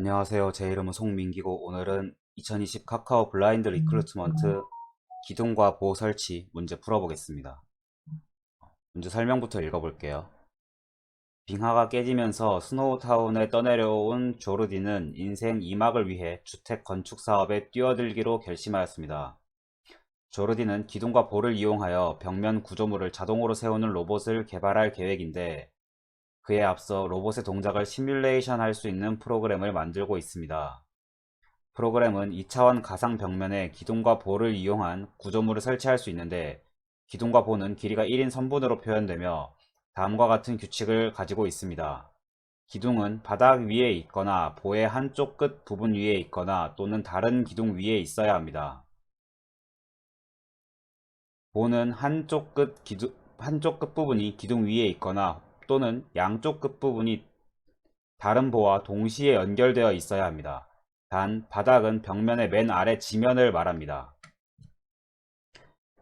안녕하세요. 제 이름은 송민기고 오늘은 2020 카카오 블라인드 리크루트먼트 기둥과 보호 설치 문제 풀어보겠습니다. 문제 설명부터 읽어볼게요. 빙하가 깨지면서 스노우타운에 떠내려온 조르디는 인생 2막을 위해 주택 건축 사업에 뛰어들기로 결심하였습니다. 조르디는 기둥과 보를 이용하여 벽면 구조물을 자동으로 세우는 로봇을 개발할 계획인데 그에 앞서 로봇의 동작을 시뮬레이션 할 수 있는 프로그램을 만들고 있습니다. 프로그램은 2차원 가상 벽면에 기둥과 볼을 이용한 구조물을 설치할 수 있는데 기둥과 볼은 길이가 1인 선분으로 표현되며 다음과 같은 규칙을 가지고 있습니다. 기둥은 바닥 위에 있거나 볼의 한쪽 끝 부분 위에 있거나 또는 다른 기둥 위에 있어야 합니다. 볼은 한쪽 끝부분이 기둥 위에 있거나 또는 양쪽 끝부분이 다른 보와 동시에 연결되어 있어야 합니다. 단, 바닥은 벽면의 맨 아래 지면을 말합니다.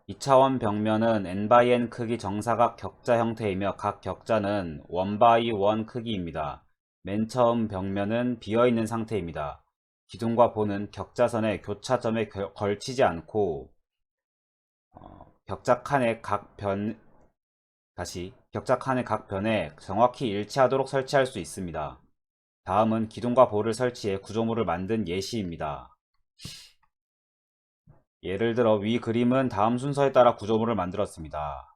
2차원 벽면은 n×n 크기 정사각 격자 형태이며 각 격자는 1×1 크기입니다. 맨 처음 벽면은 비어있는 상태입니다. 기둥과 보는 격자선의 교차점에 걸치지 않고 격자 칸의 각 변에 정확히 일치하도록 설치할 수 있습니다. 다음은 기둥과 볼을 설치해 구조물을 만든 예시입니다. 예를 들어 위 그림은 다음 순서에 따라 구조물을 만들었습니다.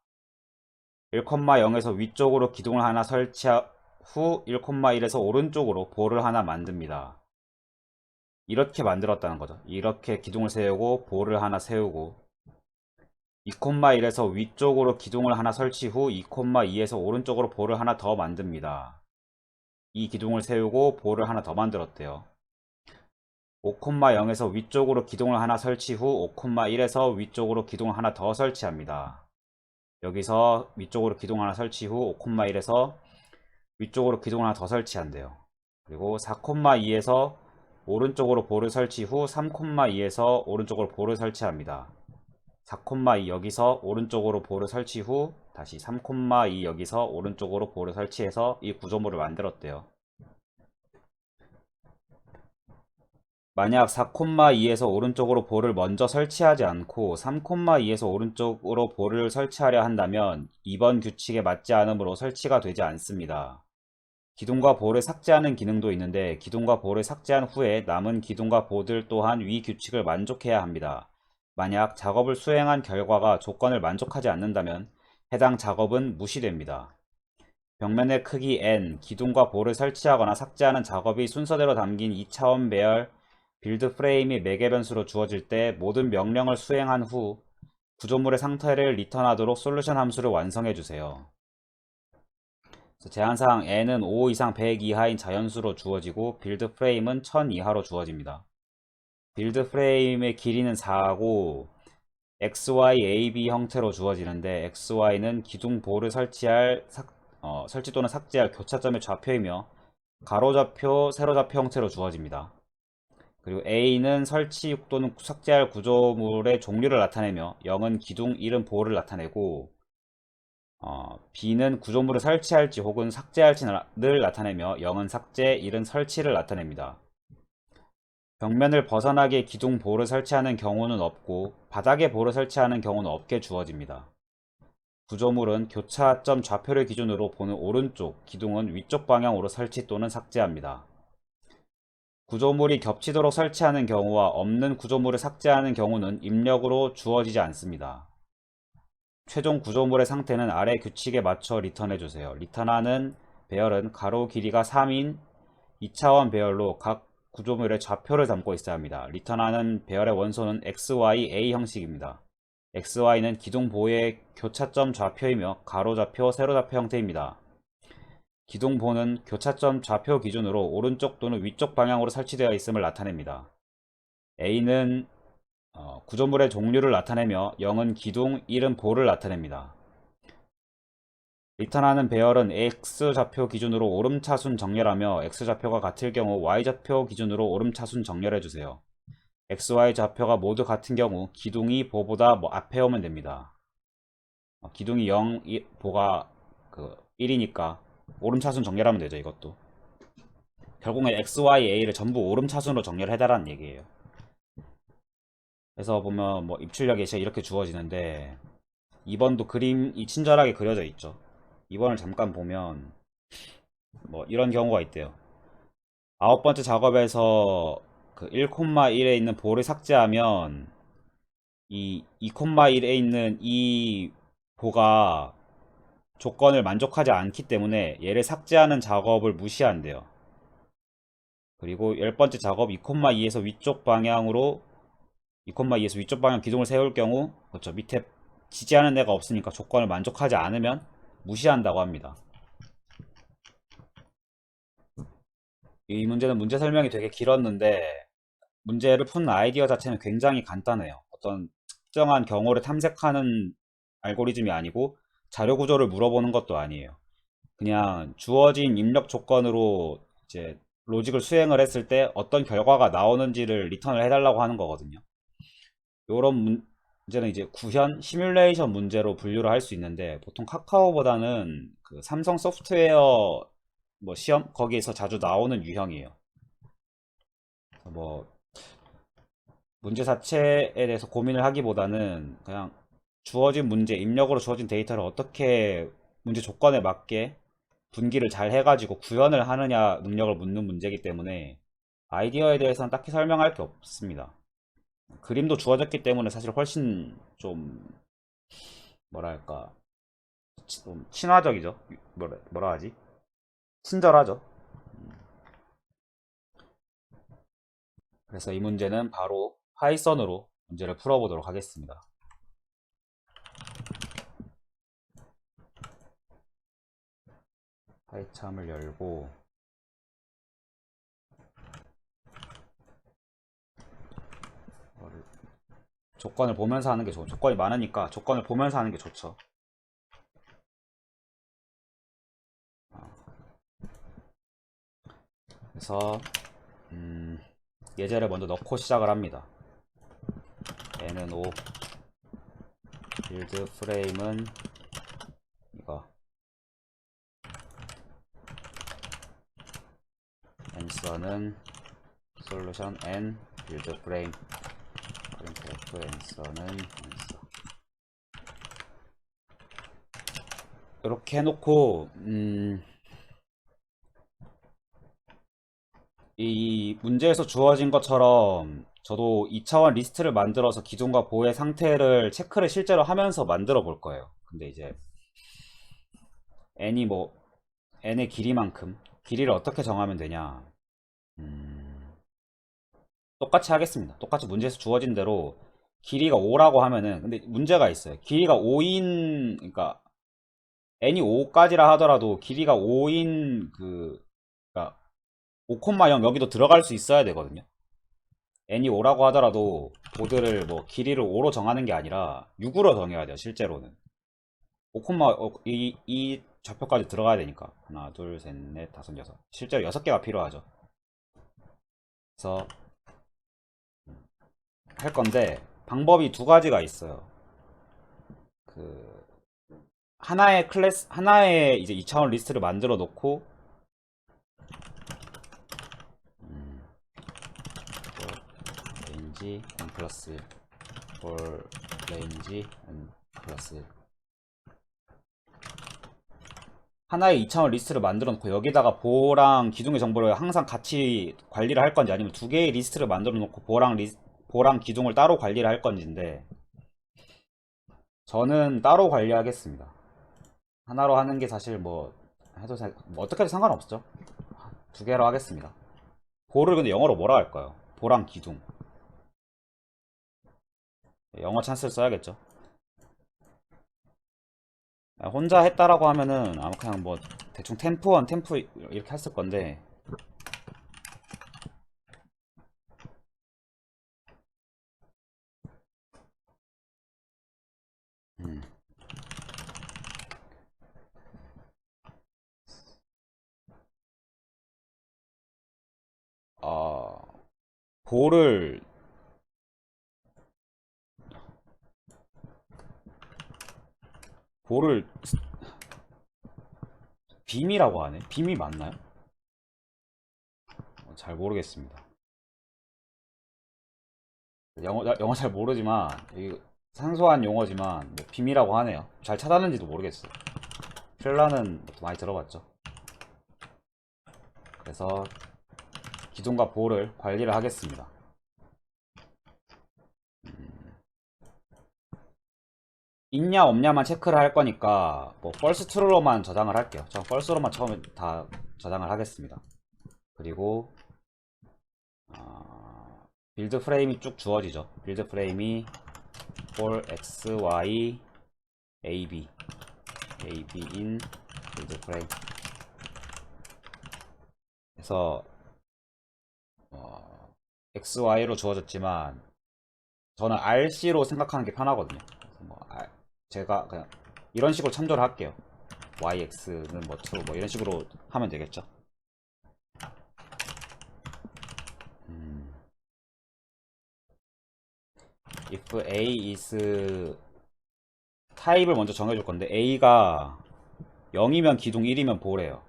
1,0에서 위쪽으로 기둥을 하나 후 1,1에서 오른쪽으로 볼을 하나 만듭니다. 이렇게 만들었다는 거죠. 이렇게 기둥을 세우고 볼을 하나 세우고 2,1에서 위쪽으로 기둥을 하나 설치 후 2,2에서 오른쪽으로 볼을 하나 더 만듭니다. 이 기둥을 세우고 볼을 하나 더 만들었대요. 5,0에서 위쪽으로 기둥을 하나 설치 후 5,1에서 위쪽으로 기둥을 하나 더 설치합니다. 여기서 위쪽으로 기둥 하나 설치 후 5,1에서 위쪽으로 기둥을 하나 더 설치한대요. 그리고 4,2에서 오른쪽으로 볼을 설치 후 3,2에서 오른쪽으로 볼을 설치합니다. 4,2 여기서 오른쪽으로 볼을 설치 후 다시 3,2 여기서 오른쪽으로 볼을 설치해서 이 구조물을 만들었대요. 만약 4,2에서 오른쪽으로 볼을 먼저 설치하지 않고 3,2에서 오른쪽으로 볼을 설치하려 한다면 이번 규칙에 맞지 않으므로 설치가 되지 않습니다. 기둥과 볼을 삭제하는 기능도 있는데 기둥과 볼을 삭제한 후에 남은 기둥과 볼들 또한 위 규칙을 만족해야 합니다. 만약 작업을 수행한 결과가 조건을 만족하지 않는다면 해당 작업은 무시됩니다. 벽면의 크기 n, 기둥과 볼을 설치하거나 삭제하는 작업이 순서대로 담긴 2차원 배열 빌드 프레임이 매개 변수로 주어질 때 모든 명령을 수행한 후 구조물의 상태를 리턴하도록 솔루션 함수를 완성해 주세요. 제한사항 n은 5 이상 100 이하인 자연수로 주어지고 빌드 프레임은 1000 이하로 주어집니다. 빌드 프레임의 길이는 4고 XY, AB 형태로 주어지는데 XY는 기둥 볼을 설치 또는 삭제할 교차점의 좌표이며 가로좌표, 세로좌표 형태로 주어집니다. 그리고 A는 설치 또는 삭제할 구조물의 종류를 나타내며 0은 기둥, 1은 볼을 나타내고 B는 구조물을 설치할지 혹은 삭제할지를 나타내며 0은 삭제, 1은 설치를 나타냅니다. 벽면을 벗어나게 기둥 볼을 설치하는 경우는 없고 바닥에 볼을 설치하는 경우는 없게 주어집니다. 구조물은 교차점 좌표를 기준으로 보는 오른쪽, 기둥은 위쪽 방향으로 설치 또는 삭제합니다. 구조물이 겹치도록 설치하는 경우와 없는 구조물을 삭제하는 경우는 입력으로 주어지지 않습니다. 최종 구조물의 상태는 아래 규칙에 맞춰 리턴해주세요. 리턴하는 배열은 가로 길이가 3인 2차원 배열로 각 구조물의 좌표를 담고 있어야 합니다. 리턴하는 배열의 원소는 XYA 형식입니다. XY는 기둥 보의 교차점 좌표이며 가로좌표, 세로좌표 형태입니다. 기둥 보는 교차점 좌표 기준으로 오른쪽 또는 위쪽 방향으로 설치되어 있음을 나타냅니다. A는 구조물의 종류를 나타내며 0은 기둥, 1은 볼을 나타냅니다. 리턴하는 배열은 X좌표 기준으로 오름차순 정렬하며 X좌표가 같을 경우 Y좌표 기준으로 오름차순 정렬해주세요. XY 좌표가 모두 같은 경우 기둥이 보보다 앞에 오면 됩니다. 기둥이 0, 보가 1이니까 오름차순 정렬하면 되죠. 이것도 결국엔 X, Y, A를 전부 오름차순으로 정렬을 해달라는 얘기예요. 그래서 보면 뭐 입출력 예시가 이렇게 주어지는데 2번도 그림이 친절하게 그려져 있죠. 2번을 잠깐 보면 뭐 이런 경우가 있대요. 아홉 번째 작업에서 그 1,1에 있는 볼을 삭제하면 이 2,1에 있는 이 보가 조건을 만족하지 않기 때문에 얘를 삭제하는 작업을 무시한대요. 그리고 10번째 작업 2,2에서 위쪽 방향으로 2,2에서 위쪽 방향 기둥을 세울 경우 그렇죠. 밑에 지지하는 애가 없으니까 조건을 만족하지 않으면 무시한다고 합니다. 이 문제는 문제 설명이 되게 길었는데 문제를 푼 아이디어 자체는 굉장히 간단해요. 어떤 특정한 경우를 탐색하는 알고리즘이 아니고 자료 구조를 물어보는 것도 아니에요. 그냥 주어진 입력 조건으로 이제 로직을 수행을 했을 때 어떤 결과가 나오는지를 리턴을 해달라고 하는 거거든요. 이런 문제는 이제 구현 시뮬레이션 문제로 분류를 할 수 있는데 보통 카카오보다는 그 삼성 소프트웨어 뭐 시험 거기에서 자주 나오는 유형이에요. 뭐 문제 자체에 대해서 고민을 하기보다는 그냥 주어진 문제, 입력으로 주어진 데이터를 어떻게 문제 조건에 맞게 분기를 잘 해가지고 구현을 하느냐 능력을 묻는 문제이기 때문에 아이디어에 대해서는 딱히 설명할 게 없습니다. 그림도 주어졌기 때문에 사실 훨씬 좀 뭐랄까 좀 친화적이죠. 뭐라 하지? 친절하죠. 그래서 이 문제는 바로 파이썬으로 문제를 풀어보도록 하겠습니다. 파이참을 열고 조건을 보면서 하는 게 좋죠. 조건이 많으니까 조건을 보면서 하는 게 좋죠. 그래서 예제를 먼저 넣고 시작을 합니다. n은 5, 빌드 프레임은 이거, 앤서는 솔루션 n 빌드 프레임, 프린트f 앤서는 앤서. 이렇게 해놓고 이 문제에서 주어진 것처럼 저도 2차원 리스트를 만들어서 기존과 보의 상태를 체크를 실제로 하면서 만들어 볼 거예요. 근데 이제 n이 뭐 n의 길이만큼 길이를 어떻게 정하면 되냐, 똑같이 하겠습니다. 똑같이 문제에서 주어진 대로 길이가 5라고 하면은, 근데 문제가 있어요. 길이가 5인, 그러니까 n이 5까지라 하더라도 길이가 5인 그러니까 5,0 여기도 들어갈 수 있어야 되거든요. n이 5라고 하더라도 보드를 뭐 길이를 5로 정하는 게 아니라 6으로 정해야 돼요. 실제로는 5, 이 좌표까지 들어가야 되니까 하나, 둘, 셋, 넷, 다섯, 여섯. 실제로 6개가 필요하죠. 그래서 할 건데 방법이 두 가지가 있어요. 그 하나의 클래스, 하나의 이제 2차원 리스트를 만들어 놓고 레인지 n 플러스 1 for 레인지 n 플러스 1 하나의 2차원 리스트를 만들어 놓고 여기다가 보랑 기둥의 정보를 항상 같이 관리를 할 건지 아니면 두 개의 리스트를 만들어 놓고 보랑 기둥을 따로 관리를 할 건지인데 저는 따로 관리하겠습니다. 하나로 하는 게 사실 뭐 해도 뭐 어떻게 해도 상관없죠. 두 개로 하겠습니다. 보를 근데 영어로 뭐라 할까요? 보랑 기둥. 영어 찬스를 써야겠죠. 혼자 했다라고 하면은 아마 그냥 뭐 대충 템프1 템프 이렇게 했을 건데 음. 어, 볼을 볼을 빔이라고 하네. 빔이 맞나요? 잘 모르겠습니다. 영어 잘 모르지만 이 생소한 용어지만 뭐 빔이라고 하네요. 잘 찾았는지도 모르겠어요. 필라는 많이 들어봤죠. 그래서 기둥과 볼을 관리를 하겠습니다. 있냐 없냐만 체크를 할 거니까 뭐 false true로만 저장을 할게요. 저 false로만 처음에 다 저장을 하겠습니다. 그리고 빌드 프레임이 쭉 주어지죠. 빌드 프레임이 for x, y, a, b in 빌드 프레임. 그래서 x, y로 주어졌지만 저는 RC로 생각하는 게 편하거든요. 그래서 뭐 제가 그냥 이런 식으로 참조를 할게요. YX는 뭐 true 뭐 이런 식으로 하면 되겠죠. if A is 타입을 먼저 정해줄 건데 A가 0이면 기둥 1이면 볼이에요.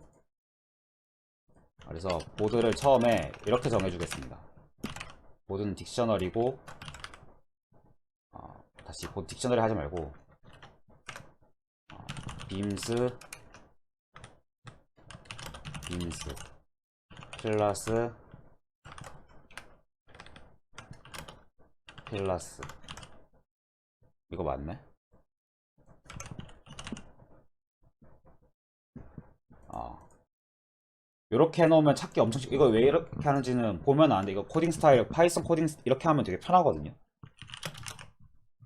그래서 보드를 처음에 이렇게 정해주겠습니다. 보드는 딕셔너리고 다시 보드 딕셔너리 하지 말고 빔스 클라스 이거 맞네? 이렇게 해놓으면 찾기 엄청 이거 왜 이렇게 하는지는 보면 아는데 이거 코딩 스타일 파이썬 코딩 이렇게 하면 되게 편하거든요.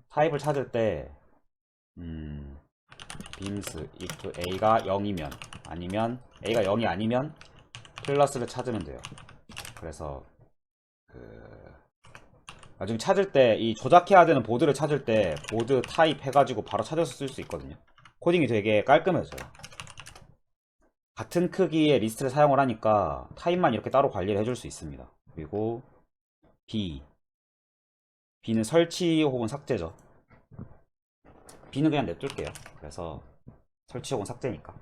타입을 찾을 때 beams if a가 0이면 아니면 a가 0이 아니면 클래스를 찾으면 돼요. 그래서 나중에 찾을 때 이 조작해야 되는 보드를 찾을 때 보드 타입 해가지고 바로 찾아서 쓸 수 있거든요. 코딩이 되게 깔끔해져요. 같은 크기의 리스트를 사용을 하니까 타입만 이렇게 따로 관리를 해줄 수 있습니다. 그리고 B는 설치 혹은 삭제죠. B는 그냥 냅둘게요. 그래서 설치 혹은 삭제니까.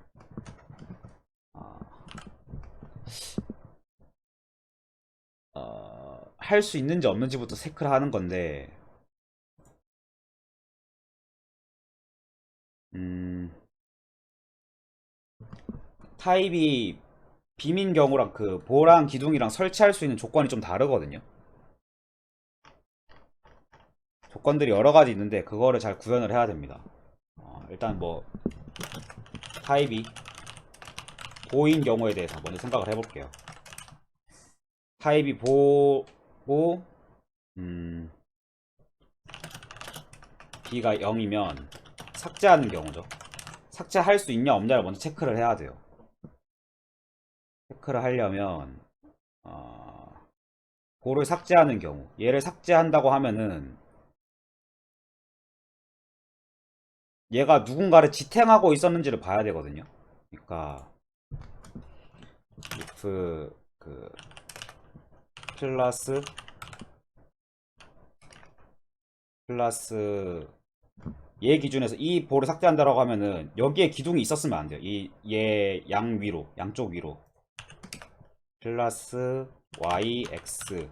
할 수 있는지 없는지부터 체크를 하는 건데, 타입이 B민 경우랑 그 보랑 기둥이랑 설치할 수 있는 조건이 좀 다르거든요. 조건들이 여러 가지 있는데 그거를 잘 구현을 해야 됩니다. 일단 뭐 타입이 보인 경우에 대해서 먼저 생각을 해볼게요. 타입이 보고 B가 0이면 삭제하는 경우죠. 삭제할 수 있냐 없냐를 먼저 체크를 해야 돼요. 체크를 하려면 보를 삭제하는 경우 얘를 삭제한다고 하면은 얘가 누군가를 지탱하고 있었는지를 봐야 되거든요. 그러니까 if 그 플러스 얘 기준에서 이 볼을 삭제한다라고 하면은 여기에 기둥이 있었으면 안 돼요. 얘 양쪽 위로 플러스 yx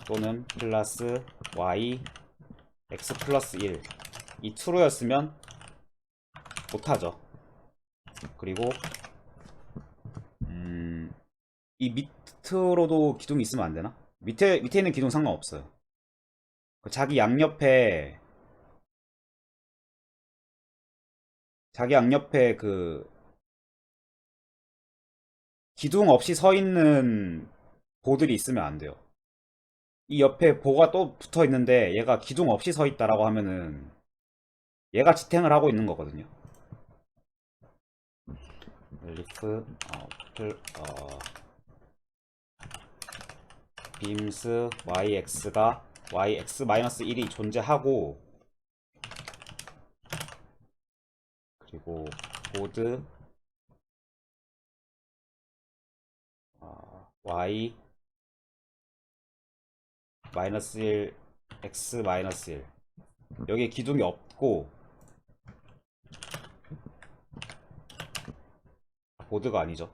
또는 플러스 y x 플러스 1 이 true였으면 못하죠. 그리고 이 밑으로도 기둥이 있으면 안 되나? 밑에 있는 기둥 상관없어요. 자기 양옆에 그 기둥 없이 서 있는 보들이 있으면 안 돼요. 이 옆에 보가 또 붙어 있는데 얘가 기둥 없이 서 있다라고 하면은 얘가 지탱을 하고 있는 거거든요. if beams yx가 yx-1이 존재하고 그리고 보드 y-1 x-1 여기에 기둥이 없고 보드가 아니죠.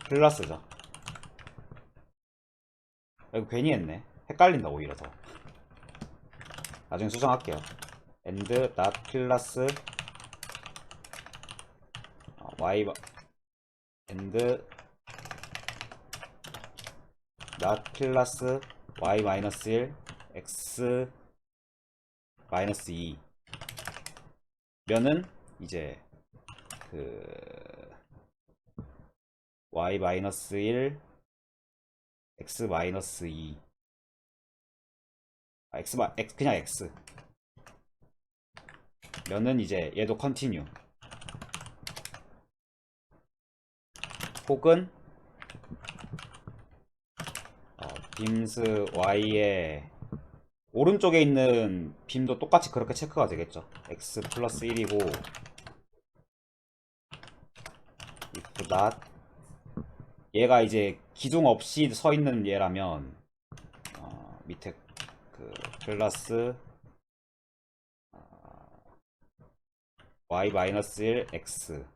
클라스죠. 이거 괜히 했네. 헷갈린다 오히려 더. 나중에 수정할게요. and not 클라스 y and not 클라스 y-1 x 마이너스 2 면은 이제 그 y-1 x-2 그냥 x 면은 이제 얘도 컨티뉴 혹은 빔스 y의 오른쪽에 있는 빔도 똑같이 그렇게 체크가 되겠죠. x 플러스 1이고 if not 얘가 이제 기둥 없이 서 있는 얘라면 밑에 그 플러스 y-1 x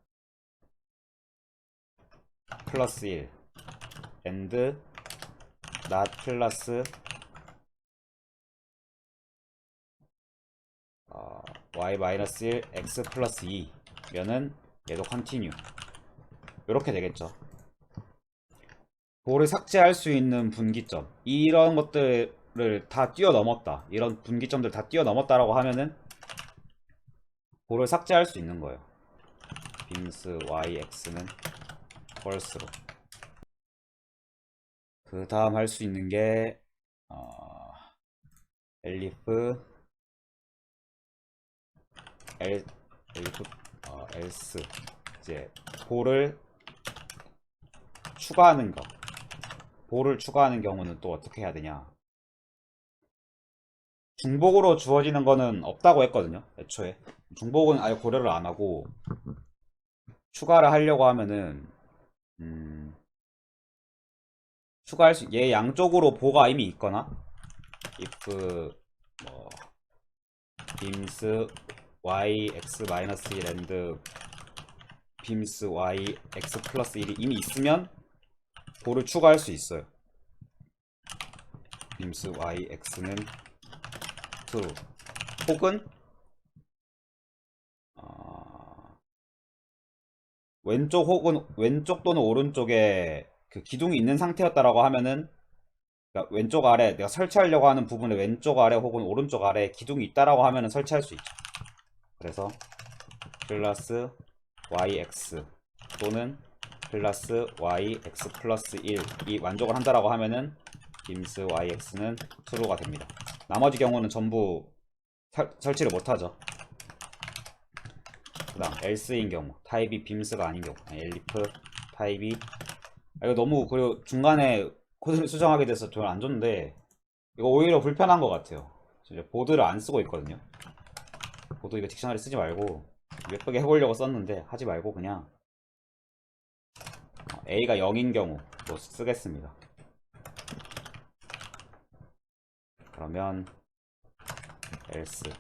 플러스 1 and not 플러스 y-1 x 플러스 2 면은 얘도 컨티뉴 이렇게 되겠죠. 볼을 삭제할 수 있는 분기점 이런 것들을 다 뛰어넘었다, 이런 분기점들 다 뛰어넘었다라고 하면은 볼을 삭제할 수 있는 거예요. 빔스 yx는 펄스로. 그 다음 할 수 있는 게 엘리프 else 이제 볼을 추가하는 거. 볼을 추가하는 경우는 또 어떻게 해야 되냐. 중복으로 주어지는 거는 없다고 했거든요. 애초에 중복은 아예 고려를 안 하고 추가를 하려고 하면은 추가할 수, 얘 양쪽으로 보가 이미 있거나 if 뭐 beams y x 마이너스 1 and beams y x 플러스 1이 이미 있으면 볼을 추가할 수 있어요. beams y x는 true 혹은 왼쪽 또는 오른쪽에 그 기둥이 있는 상태였다라고 하면은, 그러니까 왼쪽 아래 내가 설치하려고 하는 부분에 왼쪽 아래 혹은 오른쪽 아래에 기둥이 있다라고 하면은 설치할 수 있죠. 그래서 플러스 yx 또는 플러스 yx 플러스 1이 만족을 한다라고 하면은 beams yx는 true가 됩니다. 나머지 경우는 전부 설치를 못하죠. 그 다음 else인 경우, 타입이 beams가 아닌 경우, 엘리프 타입이 이거 너무, 그리고 중간에 코드를 수정하게 돼서 좀 안 좋은데 이거 오히려 불편한 것 같아요. 이제 보드를 안 쓰고 있거든요. 보드 이거 딕셔너리 쓰지 말고 예쁘게 해보려고 썼는데 하지 말고 그냥 A가 0인 경우 또 쓰겠습니다. 그러면 else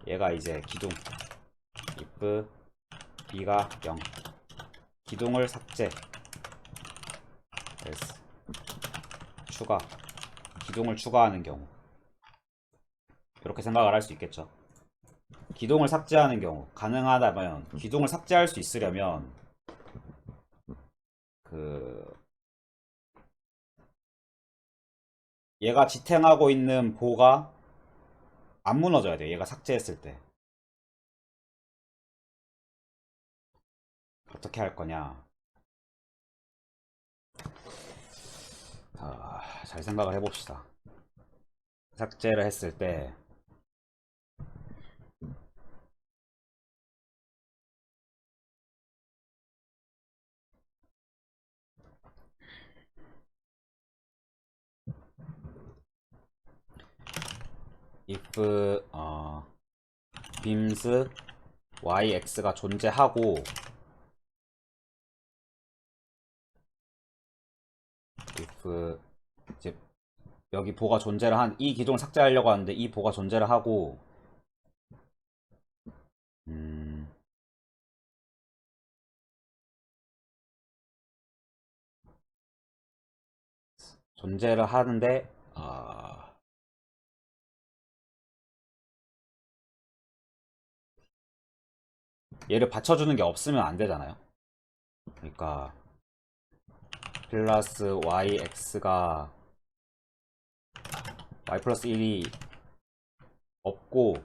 얘가 이제 기둥 if B가 0 기둥을 삭제 else 추가 기둥을 추가하는 경우 이렇게 생각을 할 수 있겠죠. 기둥을 삭제하는 경우 가능하다면 기둥을 삭제할 수 있으려면 그 얘가 지탱하고 있는 보가 안 무너져야 돼요. 얘가 삭제했을 때 어떻게 할 거냐. 잘 생각을 해봅시다. 삭제를 했을 때 if beams yx가 존재하고 if 이제 여기 보가 존재를 한 이 기둥을 삭제하려고 하는데 이 보가 존재를 하고 존재를 하는데 얘를 받쳐주는 게 없으면 안 되잖아요. 그러니까 플러스 yx가 y 플러스 1이 없고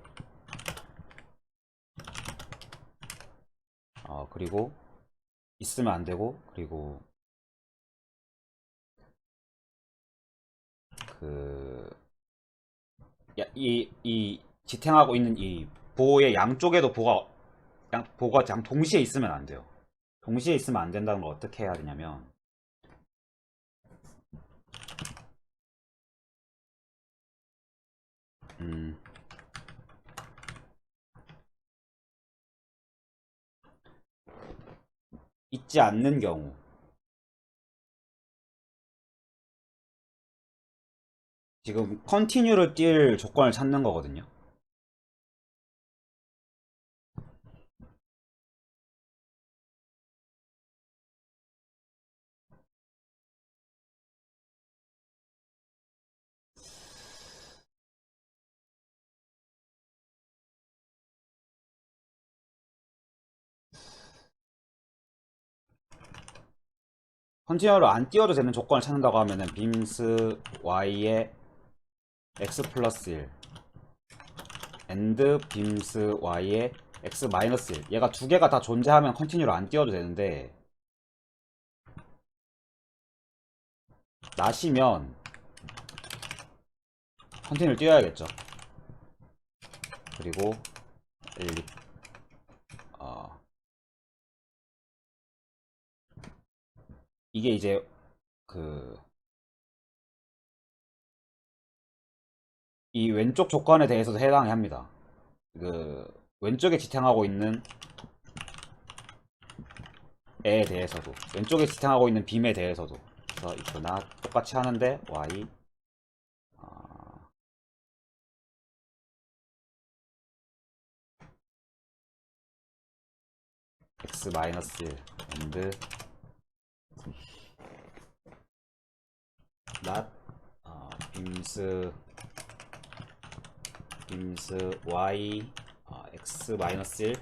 그리고 있으면 안 되고, 그리고 그 이 지탱하고 있는 이 보의 양쪽에도 보가 양 동시에 있으면 안 돼요. 동시에 있으면 안 된다는 걸 어떻게 해야 되냐면, 있지 않는 경우, 지금 컨티뉴를 띌 조건을 찾는 거거든요. 컨티뉴를 안 띄워도 되는 조건을 찾는다고 하면은 빔스 y의 x 플러스 1 and 빔스 y의 x 마이너스 1, 얘가 두 개가 다 존재하면 컨티뉴를 안 띄워도 되는데, 나시면 컨티뉴를 띄워야겠죠. 그리고 엘립 이게 이제 그 이 왼쪽 조건에 대해서도 해당이 합니다. 그 왼쪽에 지탱하고 있는 애에 대해서도, 왼쪽에 지탱하고 있는 빔에 대해서도. 그래서 이거나 똑같이 하는데 y x 마이너스 1 and not 빔스 y x 마이너스 1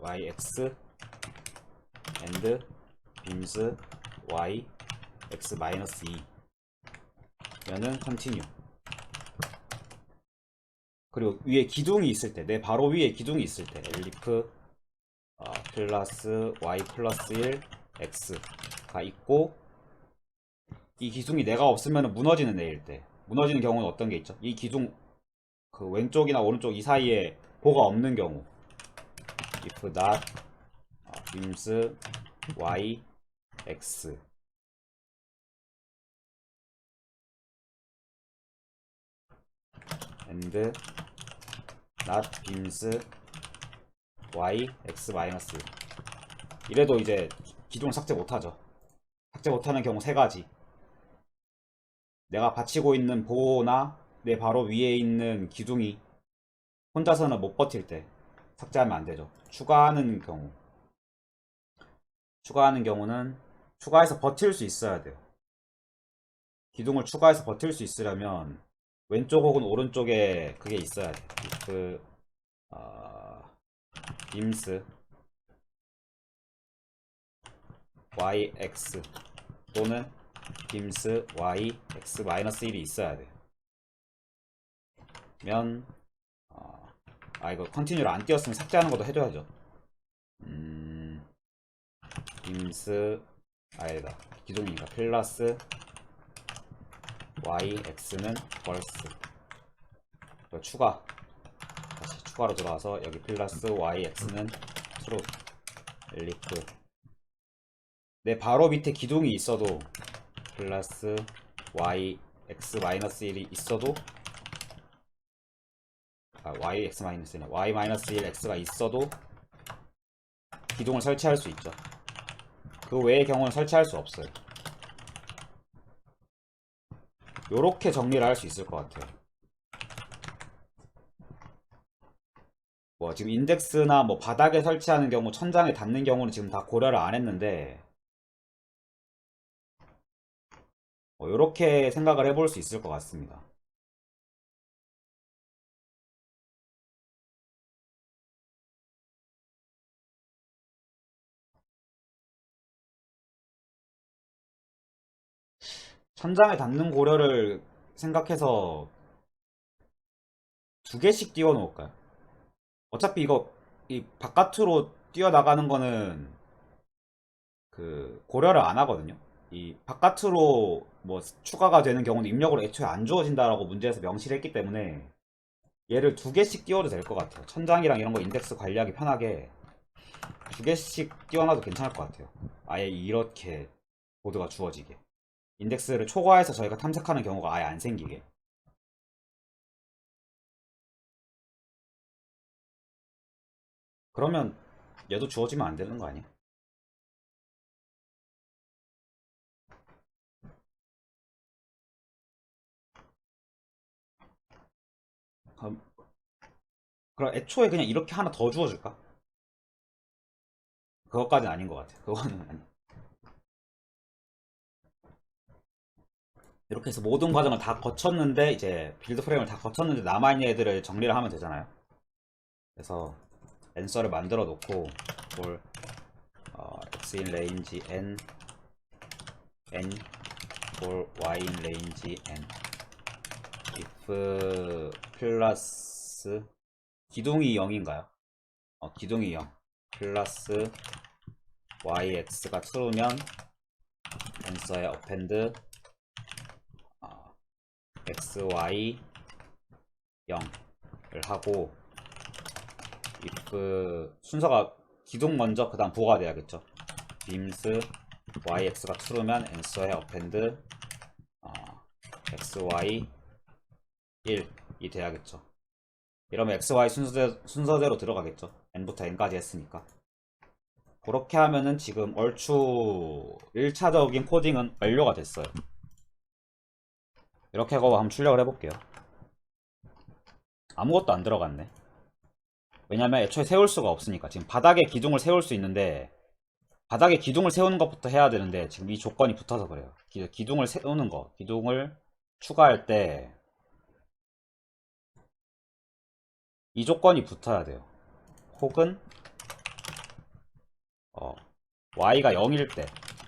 yx and 빔스 y x 마이너스 2 면은 컨티뉴. 그리고 위에 기둥이 있을 때, 내 바로 위에 기둥이 있을 때 엘리프 플러스 y 플러스 1 x가 있고, 이 기둥이 내가 없으면 무너지는 애일 때, 무너지는 경우는 어떤 게 있죠? 이 기둥 그 왼쪽이나 오른쪽 이 사이에 보가 없는 경우, if not beams y x and not beams y x 마이너스, 이래도 이제 기둥을 삭제 못하죠. 삭제 못하는 경우 세 가지. 내가 받치고 있는 보호나 내 바로 위에 있는 기둥이 혼자서는 못 버틸 때 삭제하면 안 되죠. 추가하는 경우는 추가해서 버틸 수 있어야 돼요. 기둥을 추가해서 버틸 수 있으려면 왼쪽 혹은 오른쪽에 그게 있어야 돼. 그 beams yx 또는 beams y x 마이너스 1이 있어야 돼. 면 이거 컨티뉴를 안 띄웠으면 삭제하는 것도 해줘야죠. beams 아니다, 기둥이니까 플러스 yx는 false. 다시 추가로 들어와서 여기 플러스 yx는 true. 엘리프 내 바로 밑에 기둥이 있어도, 플러스 y x 마이너스 1이 있어도, y x 마이너스 1, y 마이너스 1 x가 있어도 기둥을 설치할 수 있죠. 그 외의 경우는 설치할 수 없어요. 요렇게 정리를 할 수 있을 것 같아요. 뭐 지금 인덱스나 뭐 바닥에 설치하는 경우, 천장에 닿는 경우는 지금 다 고려를 안 했는데 뭐 이렇게 생각을 해볼 수 있을 것 같습니다. 천장에 닿는 고려를 생각해서 두 개씩 띄워 놓을까요? 어차피 이거 이 바깥으로 뛰어나가는 거는 그 고려를 안 하거든요. 이 바깥으로 뭐 추가가 되는 경우는 입력으로 애초에 안 주어진다라고 문제에서 명시를 했기 때문에 얘를 두 개씩 띄워도 될 것 같아요. 천장이랑 이런 거 인덱스 관리하기 편하게 두 개씩 띄워놔도 괜찮을 것 같아요. 아예 이렇게 보드가 주어지게. 인덱스를 초과해서 저희가 탐색하는 경우가 아예 안 생기게. 그러면 얘도 주어지면 안 되는 거 아니야? 그럼, 그럼 애초에 그냥 이렇게 하나 더 주어줄까? 그것까지는 아닌 것 같아요. 그거는 아니. 이렇게 해서 모든 과정을 다 거쳤는데 이제 빌드 프레임을 다 거쳤는데 남아있는 애들을 정리를 하면 되잖아요. 그래서 앤서를 만들어 놓고 for x in range n n for y in range n if 플러스 기둥이 0인가요? 기둥이 0 플러스 yx가 true면 앤서의 append xy 0을 하고 if 순서가 기둥 먼저 그 다음 보가 돼야겠죠. beams yx가 true면 앤서의 append xy 1이 돼야겠죠. 이러면 xy 순서대로 들어가겠죠. n부터 n까지 했으니까. 그렇게 하면은 지금 얼추 1차적인 코딩은 완료가 됐어요. 이렇게 하고 한번 출력을 해볼게요. 아무것도 안 들어갔네. 왜냐면 애초에 세울 수가 없으니까. 지금 바닥에 기둥을 세울 수 있는데 바닥에 기둥을 세우는 것부터 해야 되는데 지금 이 조건이 붙어서 그래요. 기둥을 세우는 거, 기둥을 추가할 때 이 조건이 붙어야 돼요. 혹은 y가 0일 때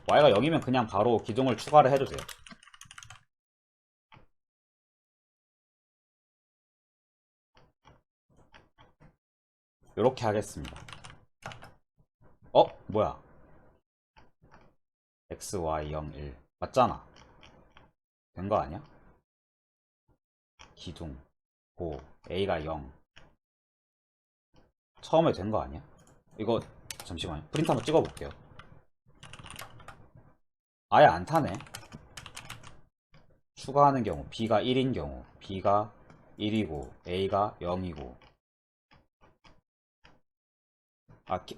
y가 0이면 그냥 바로 기둥을 추가를 해도 돼요. 이렇게 하겠습니다. 뭐야? x, y, 0, 1 맞잖아. 된 거 아니야? 기둥 고 a가 0 처음에 된 거 아니야? 이거 잠시만요. 프린트 한번 찍어볼게요. 아예 안 타네. 추가하는 경우 b가 1인 경우 b가 1이고 a가 0이고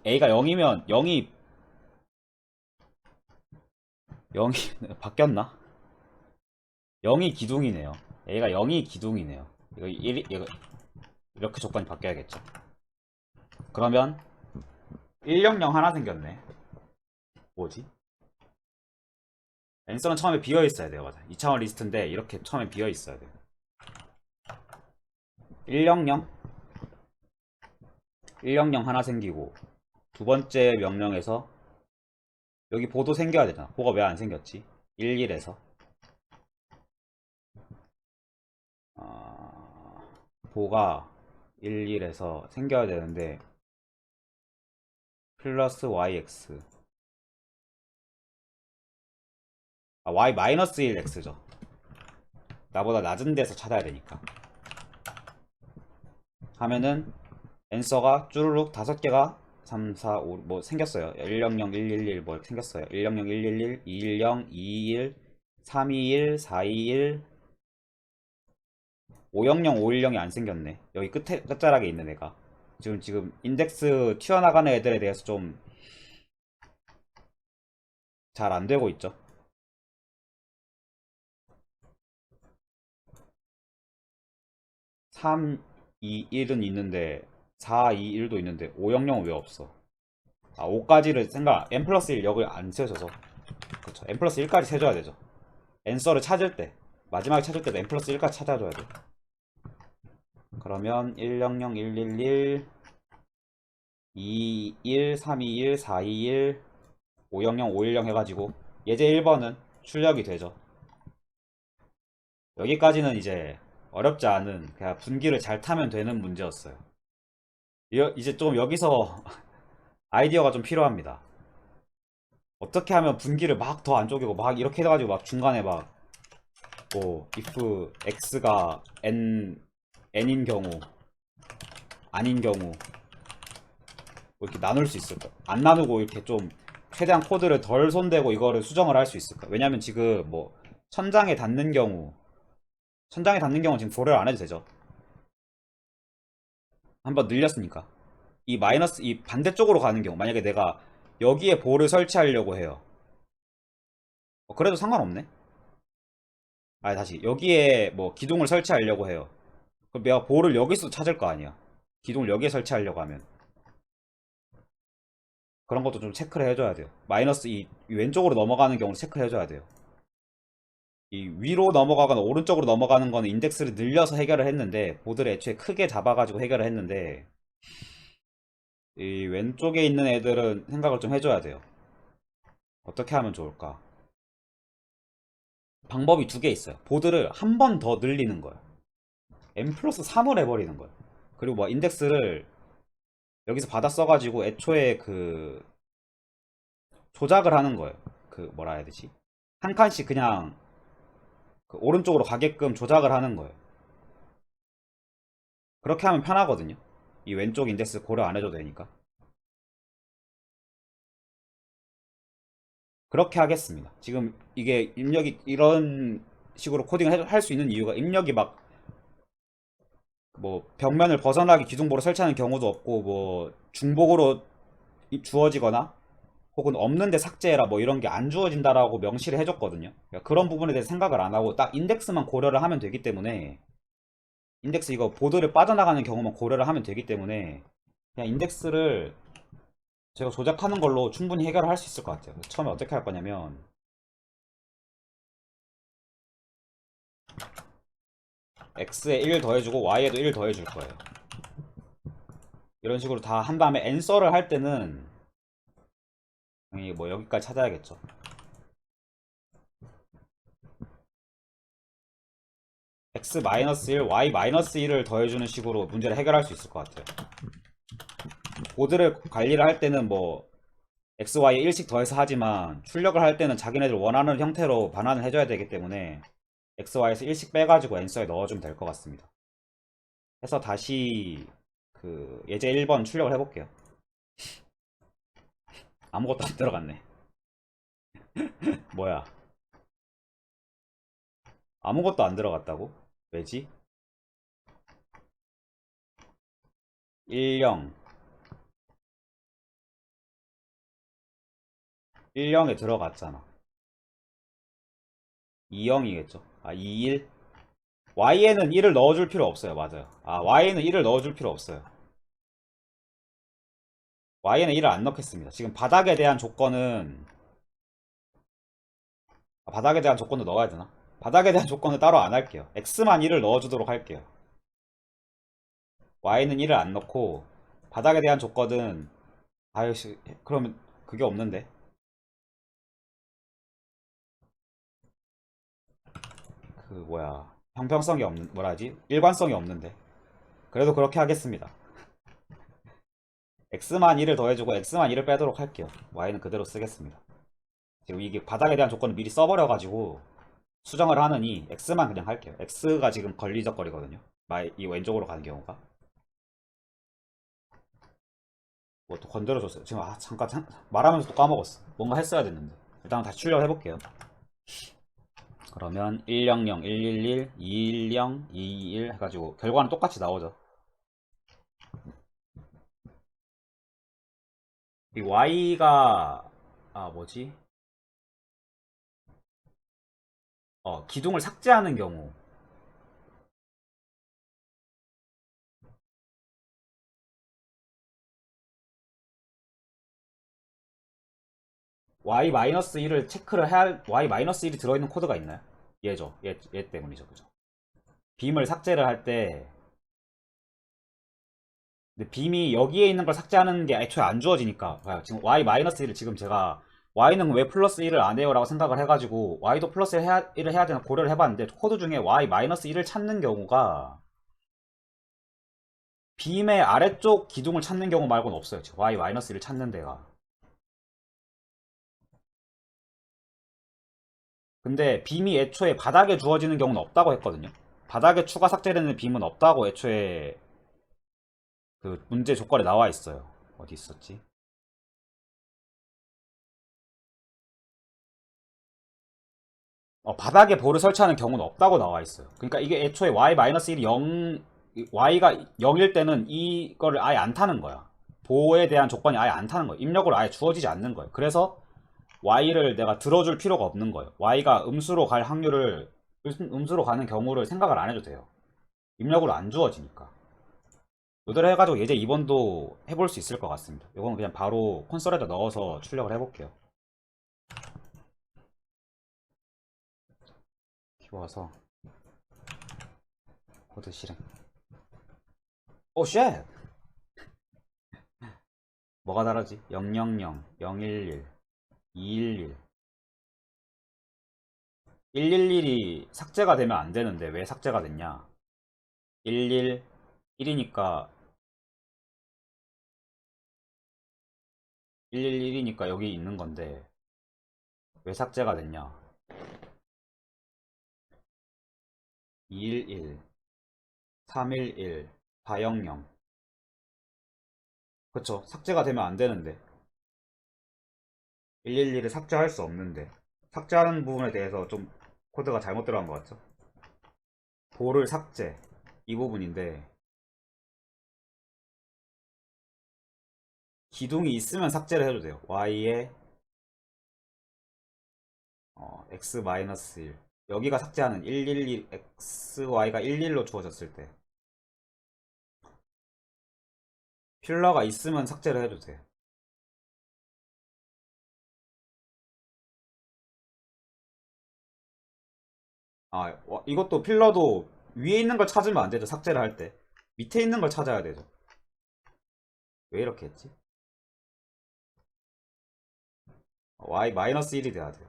a가 0이면 0이 바뀌었나? 0이 기둥이네요. a가 0이 기둥이네요. 이거 이렇게 조건이 바뀌어야겠죠. 그러면 100 하나 생겼네. 뭐지? 앤서는 처음에 비어 있어야 돼요. 맞아. 2차원 리스트인데 이렇게 처음에 비어 있어야 돼요. 100 100 하나 생기고 두 번째 명령에서 여기 보도 생겨야 되잖아. 보가 왜 안 생겼지? 11에서 보가 11에서 생겨야 되는데 플러스 yx y 마이너스 1x죠. 나보다 낮은 데서 찾아야 되니까 하면은 앤서가 쭈루룩 5개가 3, 4, 5 뭐 생겼어요. 100, 111 뭐 생겼어요. 100, 111, 210, 221, 321, 421, 500, 510이 안 생겼네. 여기 끝자락에 있는 애가. 지금 인덱스 튀어나가는 애들에 대해서 좀 잘 안 되고 있죠. 3, 2, 1은 있는데 4, 2, 1도 있는데 500은 왜 없어? 아, 5까지를 생각 n 플러스 1 역을 안 세줘서. 그쵸, n 플러스 1까지 세줘야 되죠. n서를 찾을 때, 마지막에 찾을 때도 n 플러스 1까지 찾아줘야 돼. 그러면 100, 111, 21, 321, 421, 500, 510 해가지고 예제 1번은 출력이 되죠. 여기까지는 이제 어렵지 않은, 그냥 분기를 잘 타면 되는 문제였어요. 이제 좀 여기서 아이디어가 좀 필요합니다. 어떻게 하면 분기를 막 더 안 쪼개고 막 이렇게 해가지고 막 중간에 막 뭐 if x가 n인 경우, 아닌 경우 뭐 이렇게 나눌 수 있을까? 안 나누고 이렇게 좀 최대한 코드를 덜 손대고 이거를 수정을 할 수 있을까? 왜냐면 지금 뭐 천장에 닿는 경우, 천장에 닿는 경우 지금 고려를 안 해도 되죠. 한번 늘렸으니까. 이 마이너스, 이 반대쪽으로 가는 경우, 만약에 내가 여기에 볼을 설치하려고 해요. 그래도 상관없네. 아, 다시 여기에 뭐 기둥을 설치하려고 해요. 그럼 내가 볼을 여기서 찾을 거 아니야. 기둥을 여기에 설치하려고 하면 그런 것도 좀 체크를 해줘야 돼요. 마이너스 이 왼쪽으로 넘어가는 경우를 체크를 해줘야 돼요. 이 위로 넘어가거나 오른쪽으로 넘어가는 거는 인덱스를 늘려서 해결을 했는데, 보드를 애초에 크게 잡아가지고 해결을 했는데, 이 왼쪽에 있는 애들은 생각을 좀 해줘야 돼요. 어떻게 하면 좋을까? 방법이 두 개 있어요. 보드를 한 번 더 늘리는 거예요. n 플러스 3을 해버리는 거예요. 그리고 뭐 인덱스를 여기서 받아 써가지고 애초에 그 조작을 하는 거예요. 그 뭐라 해야 되지? 한 칸씩 그냥 그 오른쪽으로 가게끔 조작을 하는 거예요. 그렇게 하면 편하거든요. 이 왼쪽 인덱스 고려 안 해줘도 되니까. 그렇게 하겠습니다. 지금 이게 입력이 이런 식으로 코딩을 할 수 있는 이유가, 입력이 막 뭐 벽면을 벗어나게 기둥보로 설치하는 경우도 없고, 뭐 중복으로 주어지거나 혹은 없는데 삭제해라 뭐 이런 게 안 주어진다라고 명시를 해줬거든요. 그러니까 그런 부분에 대해서 생각을 안 하고 딱 인덱스만 고려를 하면 되기 때문에, 인덱스 이거 보드를 빠져나가는 경우만 고려를 하면 되기 때문에 그냥 인덱스를 제가 조작하는 걸로 충분히 해결을 할 수 있을 것 같아요. 처음에 어떻게 할 거냐면, x에 1 더해주고 y에도 1 더해줄 거예요. 이런 식으로 다 한 다음에 엔서를 할 때는 당연히 뭐 여기까지 찾아야겠죠. x-1, y-1을 더해주는 식으로 문제를 해결할 수 있을 것 같아요. 보드를 관리를 할 때는 뭐 x, y에 1씩 더해서 하지만, 출력을 할 때는 자기네들 원하는 형태로 반환을 해줘야 되기 때문에 x, y에서 1씩 빼가지고 엔서에 넣어주면 될 것 같습니다. 해서 다시 그 예제 1번 출력을 해볼게요. 아무것도 안 들어갔네. 뭐야, 아무것도 안 들어갔다고? 왜지? 10, 10에 들어갔잖아. 20이겠죠. 아, 21. y에는 1을 넣어줄 필요 없어요. 맞아요. 아, y에는 1을 넣어줄 필요 없어요. y에는 1을 안 넣겠습니다. 지금 바닥에 대한 조건은, 바닥에 대한 조건도 넣어야 되나? 바닥에 대한 조건은 따로 안 할게요. x만 1을 넣어주도록 할게요. y는 1을 안 넣고, 바닥에 대한 조건은, 아유씨, 그러면 그게 없는데. 그 뭐야, 형평성이 없는, 뭐라 하지? 일관성이 없는데. 그래도 그렇게 하겠습니다. x만 1을 더해주고 x만 1을 빼도록 할게요. y는 그대로 쓰겠습니다. 지금 이게 바닥에 대한 조건을 미리 써버려가지고 수정을 하느니 x만 그냥 할게요. x가 지금 걸리적거리거든요. 이 왼쪽으로 가는 경우가. 뭐 또 건드려줬어요. 지금 잠깐 말하면서 또 까먹었어. 뭔가 했어야 됐는데. 일단 다시 출력을 해볼게요. 그러면 100, 111, 210, 221 해가지고 결과는 똑같이 나오죠. 이 y가, 아 뭐지? 기둥을 삭제하는 경우, y-1을 체크를 해야 y-1이 들어있는 코드가 있나요? 얘죠. 얘 때문이죠. 그죠? 빔을 삭제를 할 때 근데 빔이 여기에 있는 걸 삭제하는 게 애초에 안 주어지니까 봐요. 지금 y-1을 지금 제가 y는 왜 플러스 1을 안 해요? 라고 생각을 해가지고 y도 플러스 1을 해야 되나 고려를 해봤는데 코드 중에 y-1을 찾는 경우가 빔의 아래쪽 기둥을 찾는 경우 말고는 없어요. 지금 y-1을 찾는 데가. 근데 빔이 애초에 바닥에 주어지는 경우는 없다고 했거든요. 바닥에 추가 삭제되는 빔은 없다고 애초에 그 문제 조건에 나와 있어요. 어디 있었지? 바닥에 볼을 설치하는 경우는 없다고 나와 있어요. 그러니까 이게 애초에 y-1이 0, y가 0일 때는 이거를 아예 안 타는 거야. 보호에 대한 조건이 아예 안 타는 거예요. 입력으로 아예 주어지지 않는 거예요. 그래서 y를 내가 들어줄 필요가 없는 거예요. y가 음수로 갈 확률을 음수로 가는 경우를 생각을 안 해도 돼요. 입력으로 안 주어지니까. 요대로 해가지고 예제 2번도 해볼 수 있을 것 같습니다. 이건 그냥 바로 콘솔에다 넣어서 출력을 해볼게요. 키워서 코드 실행. 오 쉣! 뭐가 다르지? 000, 011, 211. 111이 삭제가 되면 안 되는데 왜 삭제가 됐냐? 11, 1이니까 111이니까 여기 있는 건데 왜 삭제가 됐냐? 211, 311, 400. 그쵸? 삭제가 되면 안 되는데 111을 삭제할 수 없는데 삭제하는 부분에 대해서 좀 코드가 잘못 들어간 것 같죠? 볼을 삭제 이 부분인데 기둥이 있으면 삭제를 해도 돼요. y에 x-1 여기가 삭제하는 111 xy가 11로 주어졌을 때 필러가 있으면 삭제를 해도 돼요. 이것도 필러도 위에 있는 걸 찾으면 안 되죠. 삭제를 할 때 밑에 있는 걸 찾아야 되죠. 왜 이렇게 했지? y-1이 돼야 돼요.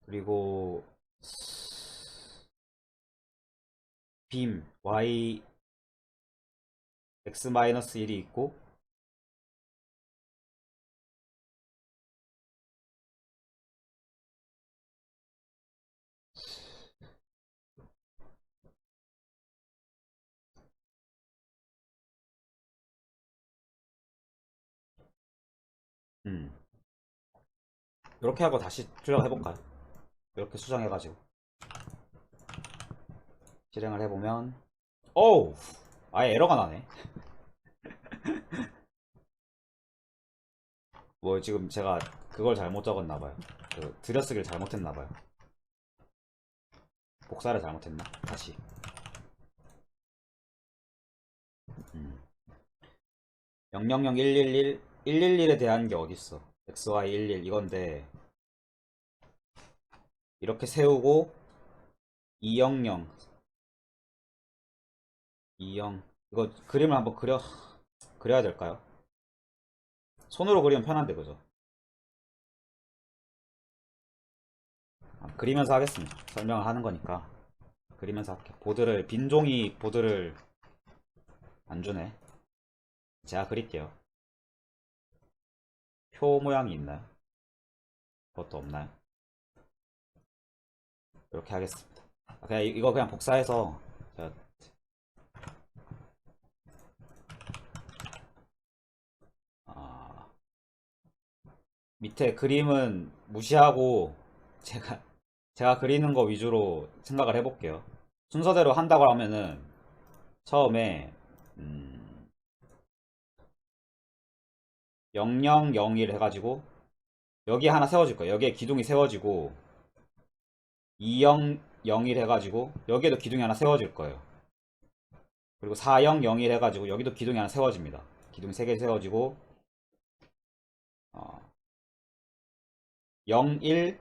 그리고 빔 y x-1이 있고 이렇게 하고 다시 출력해볼까요? 이렇게 수정해가지고 실행을 해보면 어우 아예 에러가 나네. 뭐 지금 제가 그걸 잘못 적었나봐요. 그 들여쓰기를 잘못했나봐요. 복사를 잘못했나? 다시 000111 111에 대한 게 어딨어. xy11 이건데 이렇게 세우고 200 20 이거 그림을 한번 그려야 될까요? 손으로 그리면 편한데 그죠? 그리면서 하겠습니다. 설명을 하는 거니까 그리면서 할게요. 보드를 빈 종이 보드를 안 주네. 제가 그릴게요. 표 모양이 있나요? 그것도 없나요? 이렇게 하겠습니다. 그냥 이거 그냥 복사해서 제가 아, 밑에 그림은 무시하고 제가 제가 그리는 거 위주로 생각을 해볼게요. 순서대로 한다고 하면은 처음에 0001 해가지고 여기 하나 세워질 거예요. 여기에 기둥이 세워지고 2001 해가지고 여기에도 기둥이 하나 세워질 거예요. 그리고 4001 해가지고 여기도 기둥이 하나 세워집니다. 기둥 3개 세워지고 01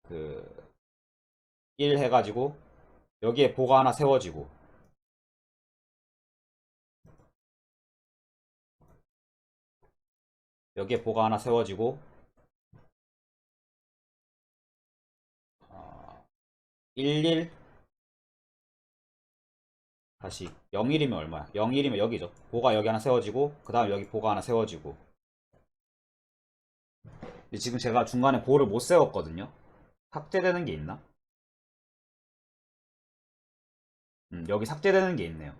그 1 해가지고 여기에 보가 하나 세워지고 여기에 보가 하나 세워지고 11 다시 01이면 얼마야? 01이면 여기죠. 보가 여기 하나 세워지고 그 다음 여기 보가 하나 세워지고 지금 제가 중간에 보를 못 세웠거든요. 삭제되는 게 있나? 여기 삭제되는 게 있네요.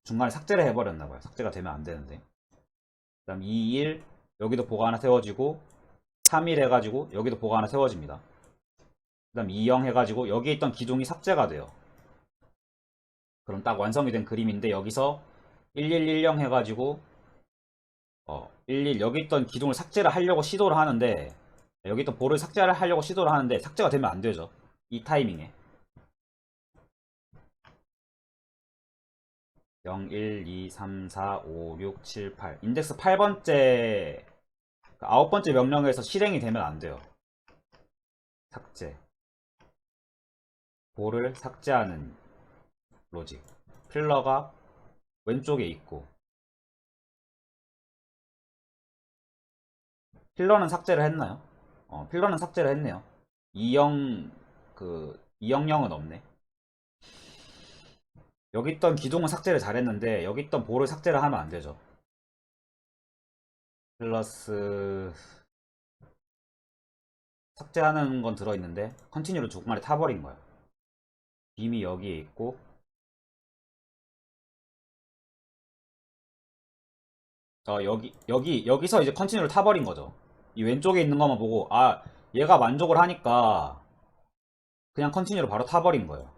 중간에 삭제를 해버렸나봐요. 삭제가 되면 안 되는데. 그 다음 21 여기도 보가 하나 세워지고 31 해가지고 여기도 보가 하나 세워집니다. 그 다음 20 해가지고 여기에 있던 기둥이 삭제가 돼요. 그럼 딱 완성이 된 그림인데 여기서 1110 해가지고 11 여기 있던 기둥을 삭제를 하려고 시도를 하는데 여기 있던 볼을 삭제를 하려고 시도를 하는데 삭제가 되면 안 되죠. 이 타이밍에 0, 1, 2, 3, 4, 5, 6, 7, 8 인덱스 8번째 9번째 명령에서 실행이 되면 안 돼요. 삭제 볼을 삭제하는 로직 필러가 왼쪽에 있고 필러는 삭제를 했나요? 필러는 삭제를 했네요. 2형 200은 없네. 여기 있던 기둥은 삭제를 잘했는데 여기 있던 볼을 삭제를 하면 안 되죠. 플러스 삭제하는 건 들어있는데 컨티뉴로 중간에 타버린 거야. 빔이 여기에 있고 여기서 이제 컨티뉴를 타버린 거죠. 이 왼쪽에 있는 것만 보고 아 얘가 만족을 하니까 그냥 컨티뉴로 바로 타버린 거예요.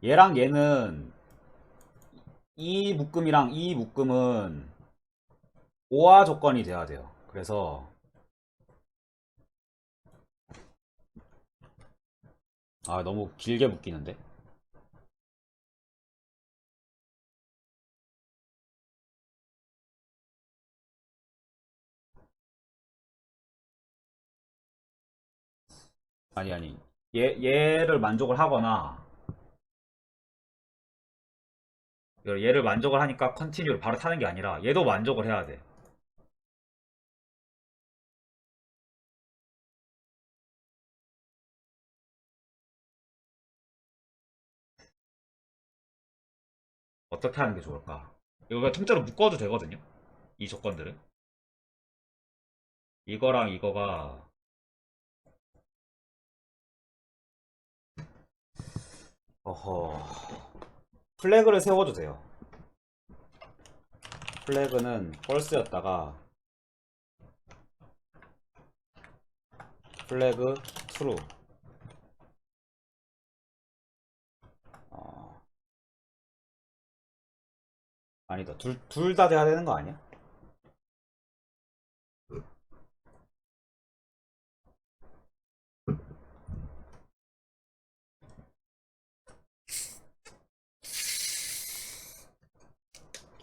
얘랑 얘는 이 묶음이랑 이 묶음은 오화 조건이 돼야 돼요. 그래서 아 너무 길게 묶이는데 아니 얘를 만족을 하거나 얘를 만족을 하니까 컨티뉴를 바로 타는 게 아니라 얘도 만족을 해야 돼. 어떻게 하는 게 좋을까? 이거 그냥 통째로 묶어도 되거든요. 이 조건들은 이거랑 이거가 어허 플래그를 세워도 돼요. 플래그는 false였다가 플래그 true 어, 아니다 둘 다 돼야 되는 거 아니야?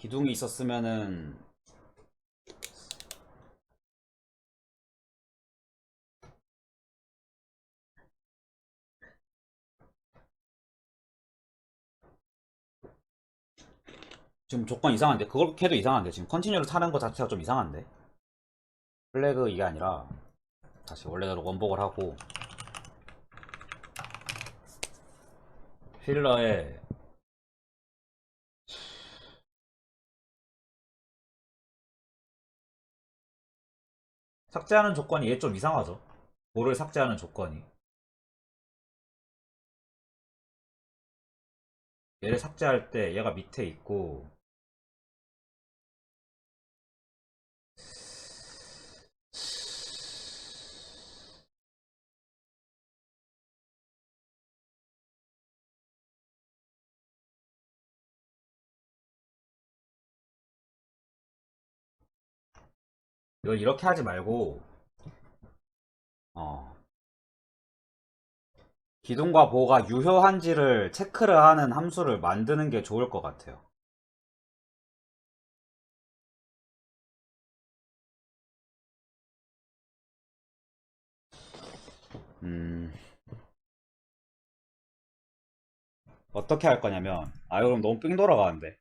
기둥이 있었으면은 지금 조건 이상한데 그렇게 해도 이상한데 지금 컨티뉴를 타는 거 자체가 좀 이상한데 플래그 이게 아니라 다시 원래대로 원복을 하고 필러에 삭제하는 조건이 얘 좀 이상하죠. 볼을 삭제하는 조건이 얘를 삭제할 때 얘가 밑에 있고 이걸 이렇게 하지 말고 어 기둥과 보호가 유효한지를 체크를 하는 함수를 만드는 게 좋을 것 같아요. 음, 어떻게 할 거냐면, 그럼 너무 삥 돌아가는데.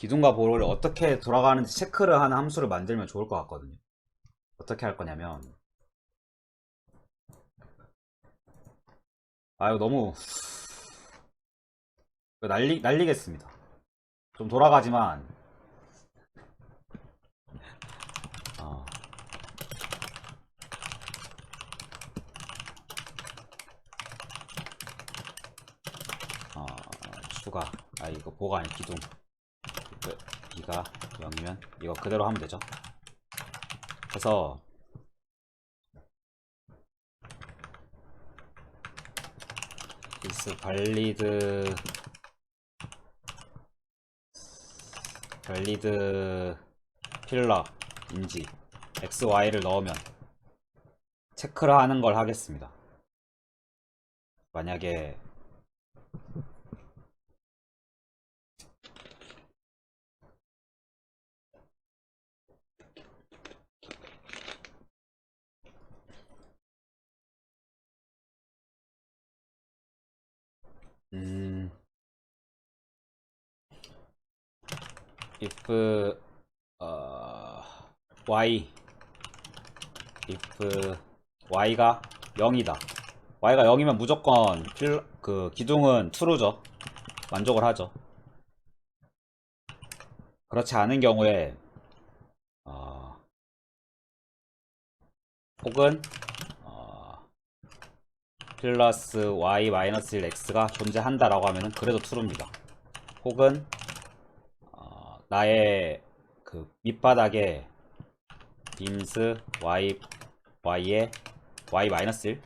기둥과 보호를 어떻게 돌아가는지 체크를 하는 함수를 만들면 좋을 것 같거든요. 어떻게 할 거냐면, 이거 너무, 이거 날리겠습니다. 좀 돌아가지만, 어, 어, 추가. 이거 보호가 아니 기둥. B가 0이면 이거 그대로 하면 되죠. 그래서 is valid 필러인지 x, y를 넣으면 체크를 하는 걸 하겠습니다. 만약에 if y if y가 0이다. y가 0이면 무조건 그 기둥은 true죠. 만족을 하죠. 그렇지 않은 경우에 혹은 플러스 y 마이너스 1x가 존재한다라고 하면은 그래도 true입니다. 혹은 나의 그 밑바닥에 beams y에 y 마이너스 1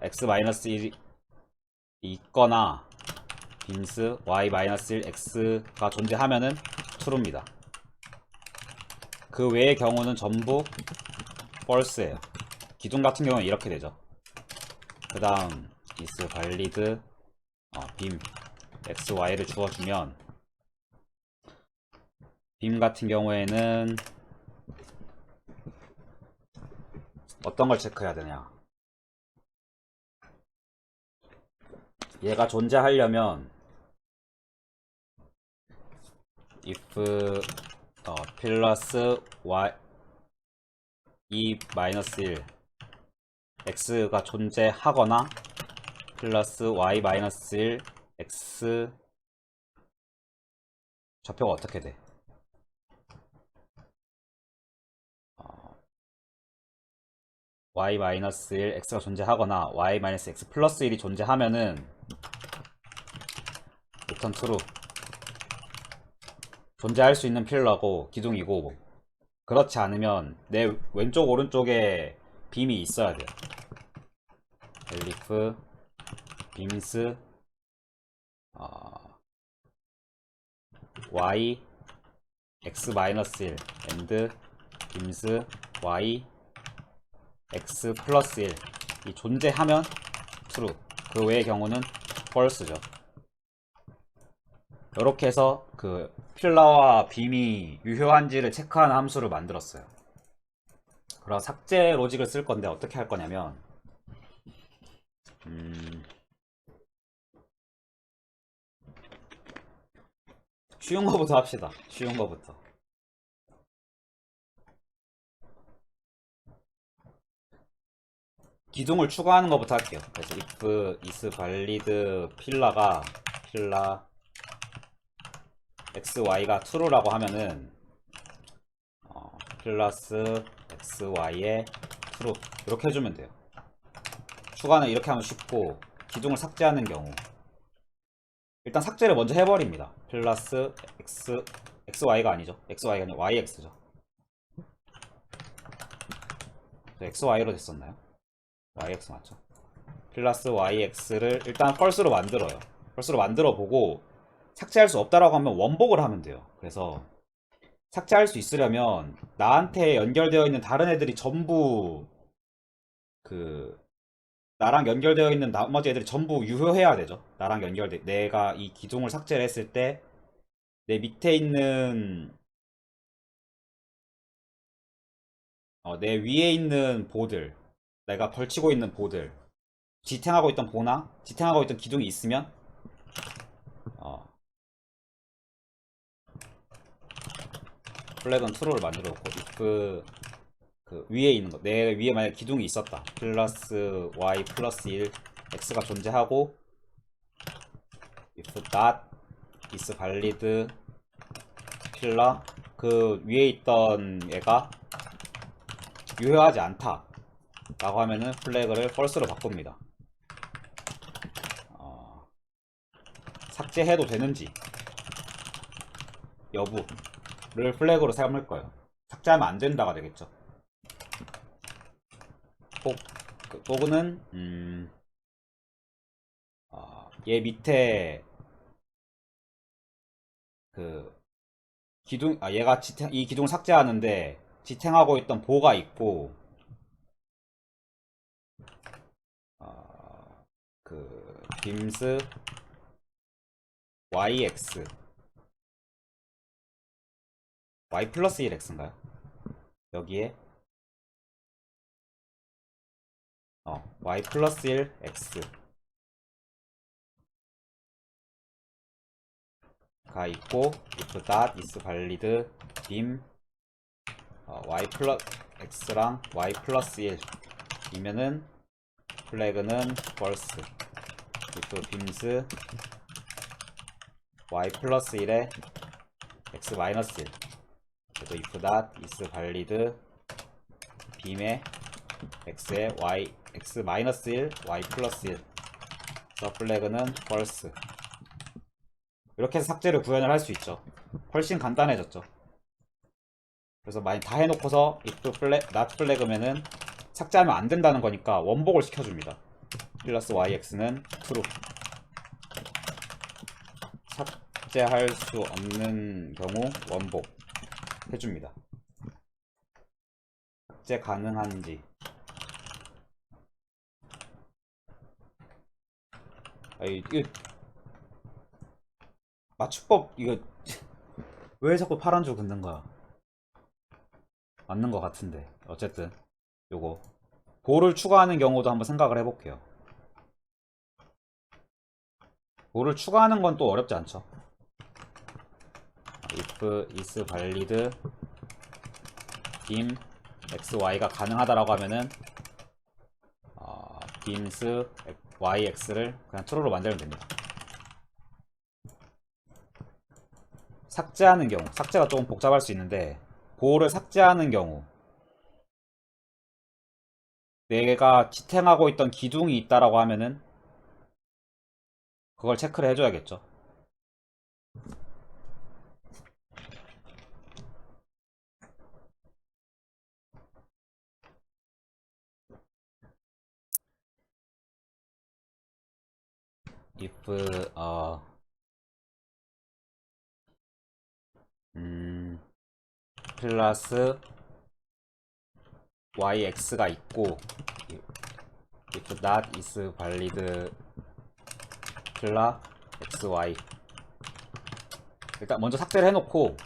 x 마이너스 1이 있거나 beams y 마이너스 1 x가 존재하면은 true입니다. 그 외의 경우는 전부 false예요. 기둥 같은 경우는 이렇게 되죠. 그 다음 is valid beam x, y를 주어주면 beam 같은 경우에는 어떤 걸 체크해야 되냐. 얘가 존재하려면 if 플러스 y 마이너스 1 x가 존재하거나 플러스 y 마이너스 1 x 좌표가 어떻게 돼? y 마이너스 1 x가 존재하거나 y 마이너스 x 플러스 1이 존재하면은 return true. 존재할 수 있는 필러고 기둥이고, 그렇지 않으면 내 왼쪽 오른쪽에 빔이 있어야 돼요. elif beams y x-1 and beams y x 플러스 1이 존재하면 true, 그 외의 경우는 false죠. 이렇게 해서 그 필러와 빔이 유효한지를 체크하는 함수를 만들었어요. 그럼 삭제 로직을 쓸 건데 어떻게 할 거냐면 쉬운 거부터 합시다. 쉬운 거부터. 기둥을 추가하는 것부터 할게요. 그래서 if is valid 필라 xy가 true라고 하면은 플러스 xy의 true 이렇게 해주면 돼요. 추가는 이렇게 하면 쉽고, 기둥을 삭제하는 경우 일단 삭제를 먼저 해버립니다. 플러스 xy가 아니죠. xy가 아니라 yx죠. XY로 됐었나요? YX 맞죠? 플러스 YX를 일단 펄스로 만들어요. 펄스로 만들어 보고 삭제할 수 없다라고 하면 원복을 하면 돼요. 그래서 삭제할 수 있으려면 나한테 연결되어 있는 다른 애들이 전부 그 나랑 연결되어 있는 나머지 애들이 전부 유효해야 되죠. 나랑 연결돼 내가 이 기둥을 삭제를 했을 때 내 밑에 있는 내 위에 있는 보들, 내가 걸치고 있는 보들, 지탱하고 있던 보나 지탱하고 있던 기둥이 있으면 어, 플래그는 트루를 만들어 놓고 그 위에 있는 거, 내 위에 만약 기둥이 있었다. 플러스 y 플러스 1 x가 존재하고 if that is valid 필라 그 위에 있던 애가 유효하지 않다 라고 하면은 플래그를 false로 바꿉니다. 삭제해도 되는지 여부를 플래그로 삼을 거예요. 삭제하면 안 된다가 되겠죠. 또는 얘 밑에 그 기둥 얘가 이 기둥을 삭제하는데 지탱하고 있던 보가 있고 그 빔스 yx y 플러스 1x인가요? 여기에 y 플러스 1x 가 있고 if that is valid 빔 y 플러스 x랑 y 플러스 1 이면은 플래그는 false if beams y 플러스 1에 x 마이너스 1 그래서 if that is valid 빔에 x에 y x 마이너스 1 y 플러스 1 그래서 플래그는 false 이렇게 해서 삭제를 구현을 할 수 있죠. 훨씬 간단해졌죠. 그래서 많이 다 해놓고서 if not flag면은 삭제하면 안 된다는 거니까 원복을 시켜줍니다. 플러스 yx는 true 삭제할 수 없는 경우 원복 해줍니다. 삭제 가능한지 이거 맞춤법 이거 왜 자꾸 파란 줄 긋는 거야? 맞는 것 같은데 어쨌든 요거 볼을 추가하는 경우도 한번 생각을 해볼게요. 볼을 추가하는 건 또 어렵지 않죠. if is valid 빔 xy가 가능하다라고 하면은 beams yx를 그냥 true로 만들면 됩니다. 삭제하는 경우 삭제가 조금 복잡할 수 있는데 볼을 삭제하는 경우 내가 지탱하고 있던 기둥이 있다라고 하면은 그걸 체크를 해줘야겠죠. if 플러스 yx가 있고 if that is valid 플라 xy 일단 먼저 삭제를 해놓고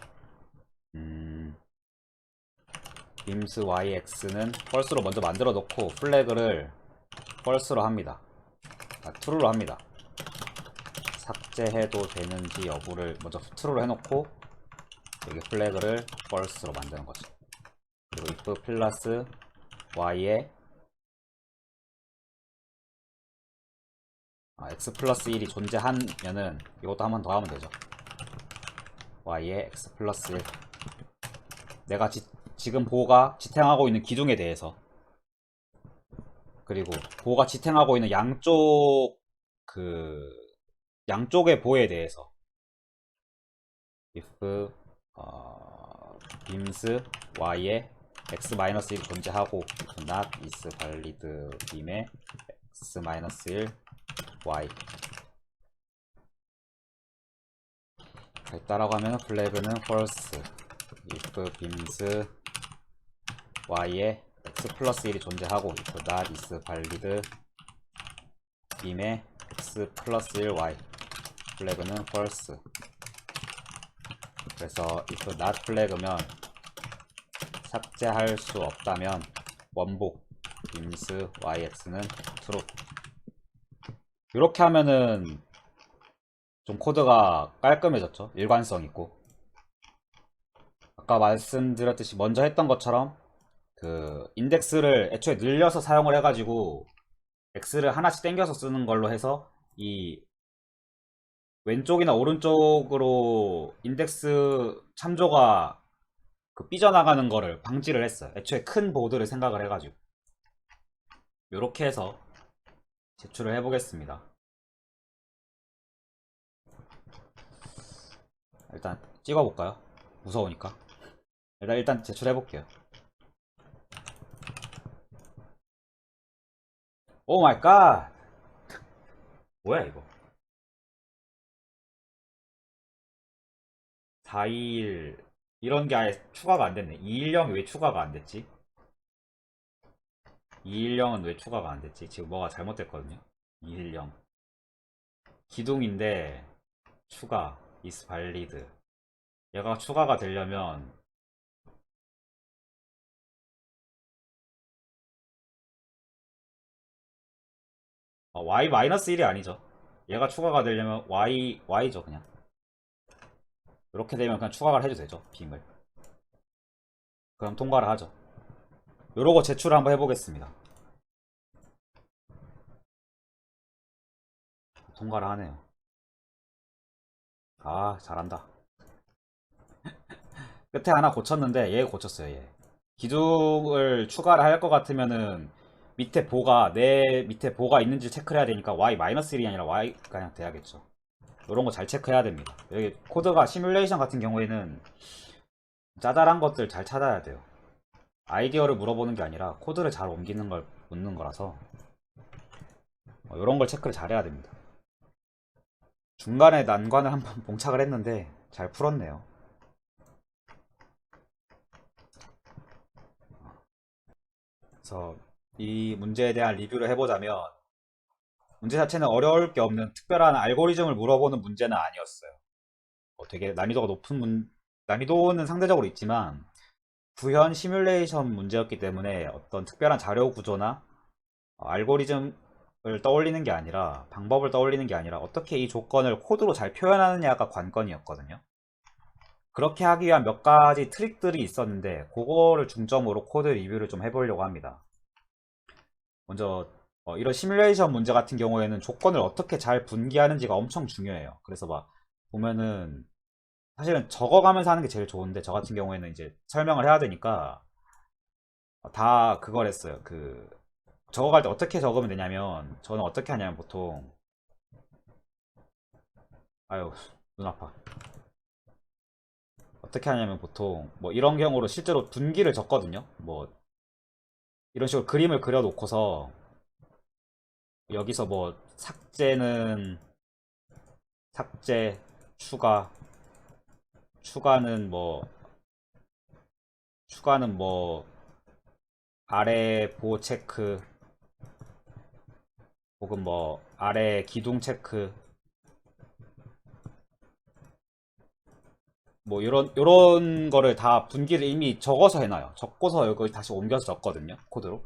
beams yx는 false로 먼저 만들어 놓고 플래그를 false로 합니다. true로 합니다. 삭제해도 되는지 여부를 먼저 true로 해놓고 여기 플래그를 false로 만드는 거죠. 그리고 if 플러스 y에 x 플러스 1이 존재하면은 이것도 한 번 더 하면 되죠. y에 x 플러스 1 내가 지금 보가 지탱하고 있는 기둥에 대해서 그리고 보가 지탱하고 있는 양쪽의 보에 대해서 if beams y에 x-1이 존재하고 not is valid 빔의 x-1 y 있다라고 하면 플래그는 false if beams y에 x 플러스 1이 존재하고 if not is valid 빔의 x 플러스 1 y 플래그는 false. 그래서 if not 플래그면 삭제할 수 없다면 원복 beams yx는 true. 이렇게 하면은 좀 코드가 깔끔해졌죠. 일관성 있고. 아까 말씀드렸듯이 먼저 했던 것처럼 그 인덱스를 애초에 늘려서 사용을 해가지고 x를 하나씩 땡겨서 쓰는 걸로 해서 이 왼쪽이나 오른쪽으로 인덱스 참조가 그 삐져나가는 거를 방지를 했어요. 애초에 큰 보드를 생각을 해가지고. 이렇게 해서 제출을 해보겠습니다. 일단 찍어볼까요? 무서우니까. 일단 제출해볼게요. 오 마이 갓! 뭐야 이거? 4일 이런 게 아예 추가가 안 됐네. 210이 왜 추가가 안 됐지? 210은 왜 추가가 안 됐지? 지금 뭐가 잘못됐거든요. 210 기둥인데 추가 is valid. 얘가 추가가 되려면 y-1이 아니죠. 얘가 추가가 되려면 y죠 그냥. 이렇게 되면 그냥 추가를 해도 되죠. 빔을. 그럼 통과를 하죠. 요러고 제출을 한번 해보겠습니다. 통과를 하네요. 아 잘한다. 끝에 하나 고쳤는데 얘 고쳤어요. 얘 기둥을 추가를 할 것 같으면은 밑에 보가 내 밑에 보가 있는지 체크를 해야 되니까 y-1이 아니라 y 그냥 돼야겠죠. 이런 거 잘 체크해야 됩니다. 여기 코드가 시뮬레이션 같은 경우에는 짜잘한 것들 잘 찾아야 돼요. 아이디어를 물어보는 게 아니라 코드를 잘 옮기는 걸 묻는 거라서 이런 걸 체크를 잘 해야 됩니다. 중간에 난관을 한번 봉착을 했는데 잘 풀었네요. 그래서 이 문제에 대한 리뷰를 해보자면 문제 자체는 어려울 게 없는 특별한 알고리즘을 물어보는 문제는 아니었어요. 되게 난이도가 높은 난이도는 상대적으로 있지만 구현 시뮬레이션 문제였기 때문에 어떤 특별한 자료 구조나 알고리즘을 떠올리는 게 아니라 방법을 떠올리는 게 아니라 어떻게 이 조건을 코드로 잘 표현하느냐가 관건이었거든요. 그렇게 하기 위한 몇 가지 트릭들이 있었는데 그거를 중점으로 코드 리뷰를 좀 해보려고 합니다. 먼저 이런 시뮬레이션 문제 같은 경우에는 조건을 어떻게 잘 분기하는지가 엄청 중요해요. 그래서 막 보면은 사실은 적어가면서 하는 게 제일 좋은데 저 같은 경우에는 이제 설명을 해야 되니까 다 그걸 했어요. 그 적어갈 때 어떻게 적으면 되냐면 저는 어떻게 하냐면 보통 아유 눈 아파. 어떻게 하냐면 보통 뭐 이런 경우로 실제로 분기를 적거든요. 뭐 이런 식으로 그림을 그려 놓고서 여기서 뭐 삭제는 삭제 추가는 뭐 아래 보 체크 혹은 뭐 아래 기둥 체크 뭐 요런 거를 다 분기를 이미 적어서 해놔요. 적고서 여기 다시 옮겨서 적거든요. 코드로.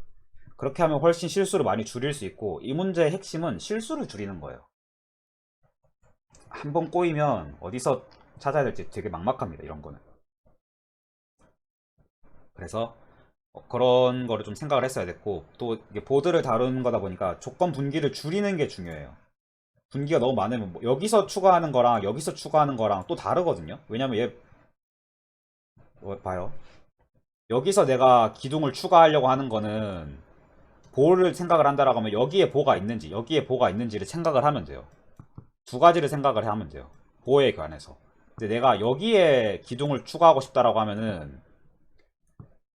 그렇게 하면 훨씬 실수를 많이 줄일 수 있고 이 문제의 핵심은 실수를 줄이는 거예요. 한 번 꼬이면 어디서 찾아야 될지 되게 막막합니다. 이런 거는. 그래서 그런 거를 좀 생각을 했어야 됐고 또 이게 보드를 다루는 거다 보니까 조건 분기를 줄이는 게 중요해요. 분기가 너무 많으면 뭐 여기서 추가하는 거랑 여기서 추가하는 거랑 또 다르거든요. 왜냐면 얘 봐요. 여기서 내가 기둥을 추가하려고 하는 거는 보를 생각을 한다라고 하면 여기에 보가 있는지 여기에 보가 있는지를 생각을 하면 돼요. 두 가지를 생각을 하면 돼요. 보에 관해서. 근데 내가 여기에 기둥을 추가하고 싶다라고 하면은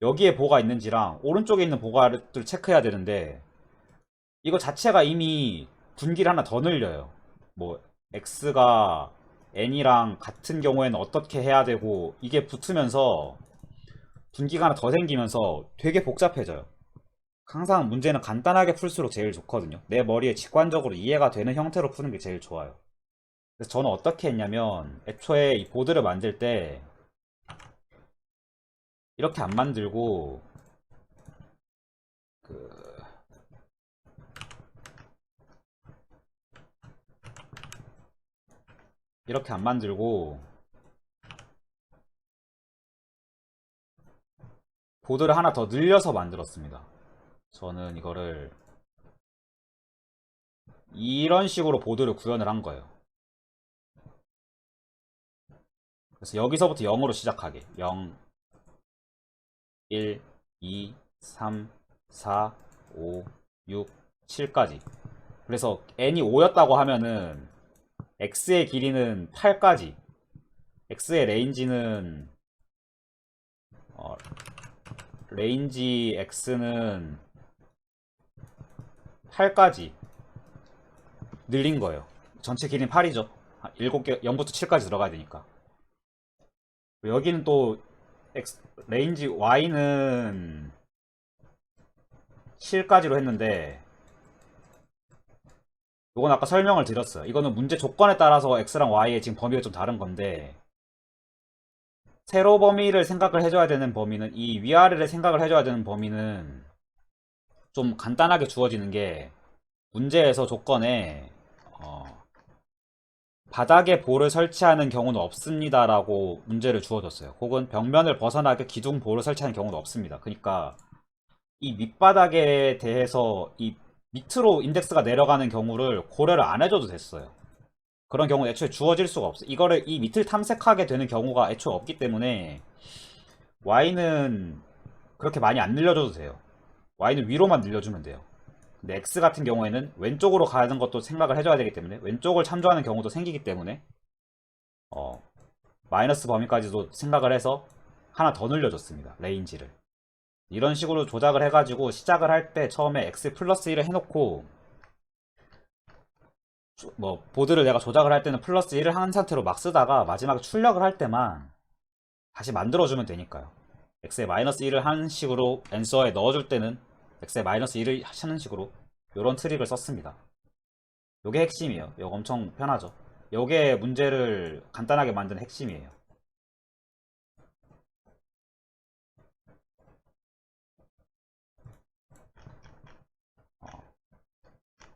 여기에 보가 있는지랑 오른쪽에 있는 보가를 체크해야 되는데 이거 자체가 이미 분기를 하나 더 늘려요. 뭐 x가 n이랑 같은 경우에는 어떻게 해야 되고 이게 붙으면서 분기가 하나 더 생기면서 되게 복잡해져요. 항상 문제는 간단하게 풀수록 제일 좋거든요. 내 머리에 직관적으로 이해가 되는 형태로 푸는 게 제일 좋아요. 그래서 저는 어떻게 했냐면 애초에 이 보드를 만들 때 이렇게 안 만들고 그 이렇게 안 만들고 보드를 하나 더 늘려서 만들었습니다. 저는 이거를 이런 식으로 보드를 구현을 한 거예요. 그래서 여기서부터 0으로 시작하게 0, 1, 2, 3, 4, 5, 6, 7까지. 그래서 n이 5였다고 하면은 x의 길이는 8까지, x의 레인지는 레인지 x는 8까지 늘린 거예요. 전체 길이는 8이죠. 7개, 0부터 7까지 들어가야 되니까. 여기는 또 레인지 y는 7까지로 했는데 이건 아까 설명을 드렸어요. 이거는 문제 조건에 따라서 x랑 y의 지금 범위가 좀 다른 건데 세로 범위를 생각을 해줘야 되는 범위는 이 위아래를 생각을 해줘야 되는 범위는 좀 간단하게 주어지는 게 문제에서 조건에 바닥에 볼을 설치하는 경우는 없습니다라고 문제를 주어졌어요. 혹은 벽면을 벗어나게 기둥 볼을 설치하는 경우는 없습니다. 그러니까 이 밑바닥에 대해서 이 밑으로 인덱스가 내려가는 경우를 고려를 안 해줘도 됐어요. 그런 경우는 애초에 주어질 수가 없어요. 이거를 이 밑을 탐색하게 되는 경우가 애초에 없기 때문에 y는 그렇게 많이 안 늘려줘도 돼요. y는 위로만 늘려주면 돼요. 근데 x 같은 경우에는 왼쪽으로 가는 것도 생각을 해줘야 되기 때문에 왼쪽을 참조하는 경우도 생기기 때문에 어, 마이너스 범위까지도 생각을 해서 하나 더 늘려줬습니다. 레인지를. 이런 식으로 조작을 해가지고 시작을 할 때 처음에 x 플러스 1을 해놓고 뭐 보드를 내가 조작을 할 때는 플러스 1을 한 상태로 막 쓰다가 마지막에 출력을 할 때만 다시 만들어주면 되니까요. x에 마이너스 1을 하는 식으로 앤서에 넣어줄 때는 x에 마이너스 1을 하는 식으로 이런 트릭을 썼습니다. 요게 핵심이에요. 이거 엄청 편하죠. 요게 문제를 간단하게 만드는 핵심이에요.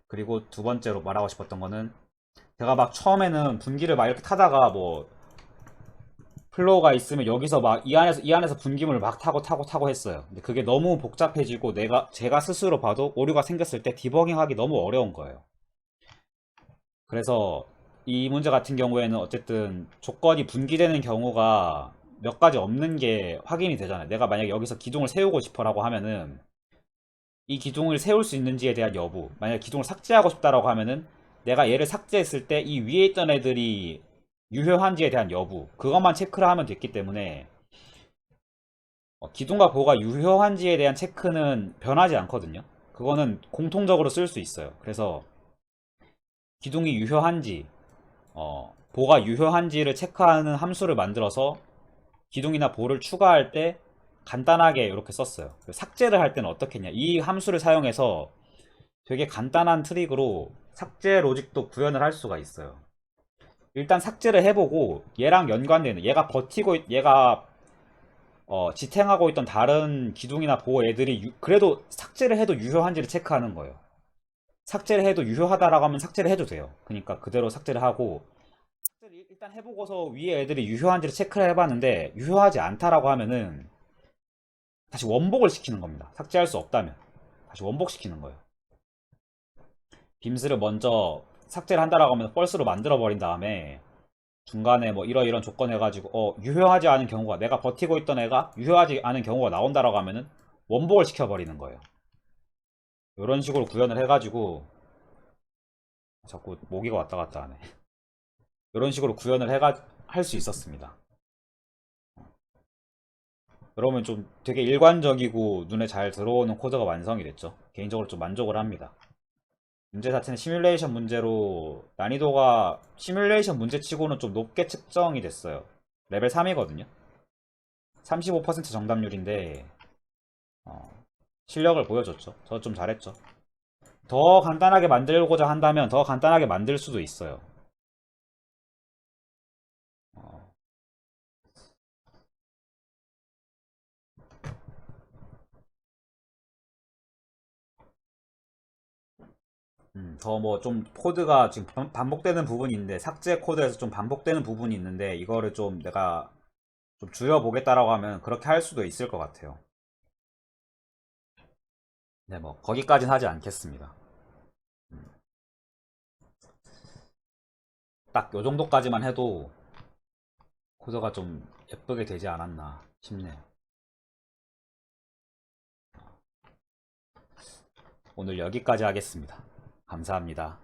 그리고 두 번째로 말하고 싶었던 거는 제가 막 처음에는 분기를 막 이렇게 타다가 뭐 플로우가 있으면 여기서 막 이 안에서 분기물을 막 타고 했어요. 근데 그게 너무 복잡해지고 제가 스스로 봐도 오류가 생겼을 때 디버깅하기 너무 어려운 거예요. 그래서 이 문제 같은 경우에는 어쨌든 조건이 분기되는 경우가 몇 가지 없는 게 확인이 되잖아요. 내가 만약에 여기서 기둥을 세우고 싶어라고 하면은 이 기둥을 세울 수 있는지에 대한 여부, 만약에 기둥을 삭제하고 싶다라고 하면은 내가 얘를 삭제했을 때 이 위에 있던 애들이 유효한지에 대한 여부, 그것만 체크를 하면 됐기 때문에 기둥과 보호가 유효한지에 대한 체크는 변하지 않거든요. 그거는 공통적으로 쓸 수 있어요. 그래서 기둥이 유효한지, 보가 유효한지를 체크하는 함수를 만들어서 기둥이나 보를 추가할 때 간단하게 이렇게 썼어요. 삭제를 할 때는 어떻게 했냐. 이 함수를 사용해서 되게 간단한 트릭으로 삭제 로직도 구현을 할 수가 있어요. 일단 삭제를 해보고 얘랑 연관되는 얘가 지탱하고 있던 다른 기둥이나 보호 애들이 그래도 삭제를 해도 유효한지를 체크하는 거예요. 삭제를 해도 유효하다라고 하면 삭제를 해도 돼요. 그러니까 그대로 삭제를 하고 삭제를 일단 해보고서 위에 애들이 유효한지를 체크를 해봤는데 유효하지 않다라고 하면은 다시 원복을 시키는 겁니다. 삭제할 수 없다면 다시 원복시키는 거예요. 빔스를 먼저 삭제를 한다라고 하면 펄스로 만들어 버린 다음에 중간에 뭐 이런 조건 해가지고 유효하지 않은 경우가 내가 버티고 있던 애가 유효하지 않은 경우가 나온다라고 하면은 원복을 시켜버리는 거예요. 이런 식으로 구현을 해가지고 자꾸 모기가 왔다 갔다 하네. 이런 식으로 구현을 해가 할 수 있었습니다. 그러면 좀 되게 일관적이고 눈에 잘 들어오는 코드가 완성이 됐죠. 개인적으로 좀 만족을 합니다. 문제 자체는 시뮬레이션 문제로 난이도가 시뮬레이션 문제치고는 좀 높게 측정이 됐어요. 레벨 3이거든요. 35% 정답률인데 실력을 보여줬죠. 저 좀 잘했죠. 더 간단하게 만들고자 한다면 더 간단하게 만들 수도 있어요. 어, 더 뭐 좀 코드가 지금 반복되는 부분이 있는데 삭제 코드에서 좀 반복되는 부분이 있는데 이거를 좀 내가 좀 줄여보겠다라고 하면 그렇게 할 수도 있을 것 같아요. 네, 뭐 거기까지는 하지 않겠습니다. 음, 딱요 정도까지만 해도 코드가 좀 예쁘게 되지 않았나 싶네요. 오늘 여기까지 하겠습니다. 감사합니다.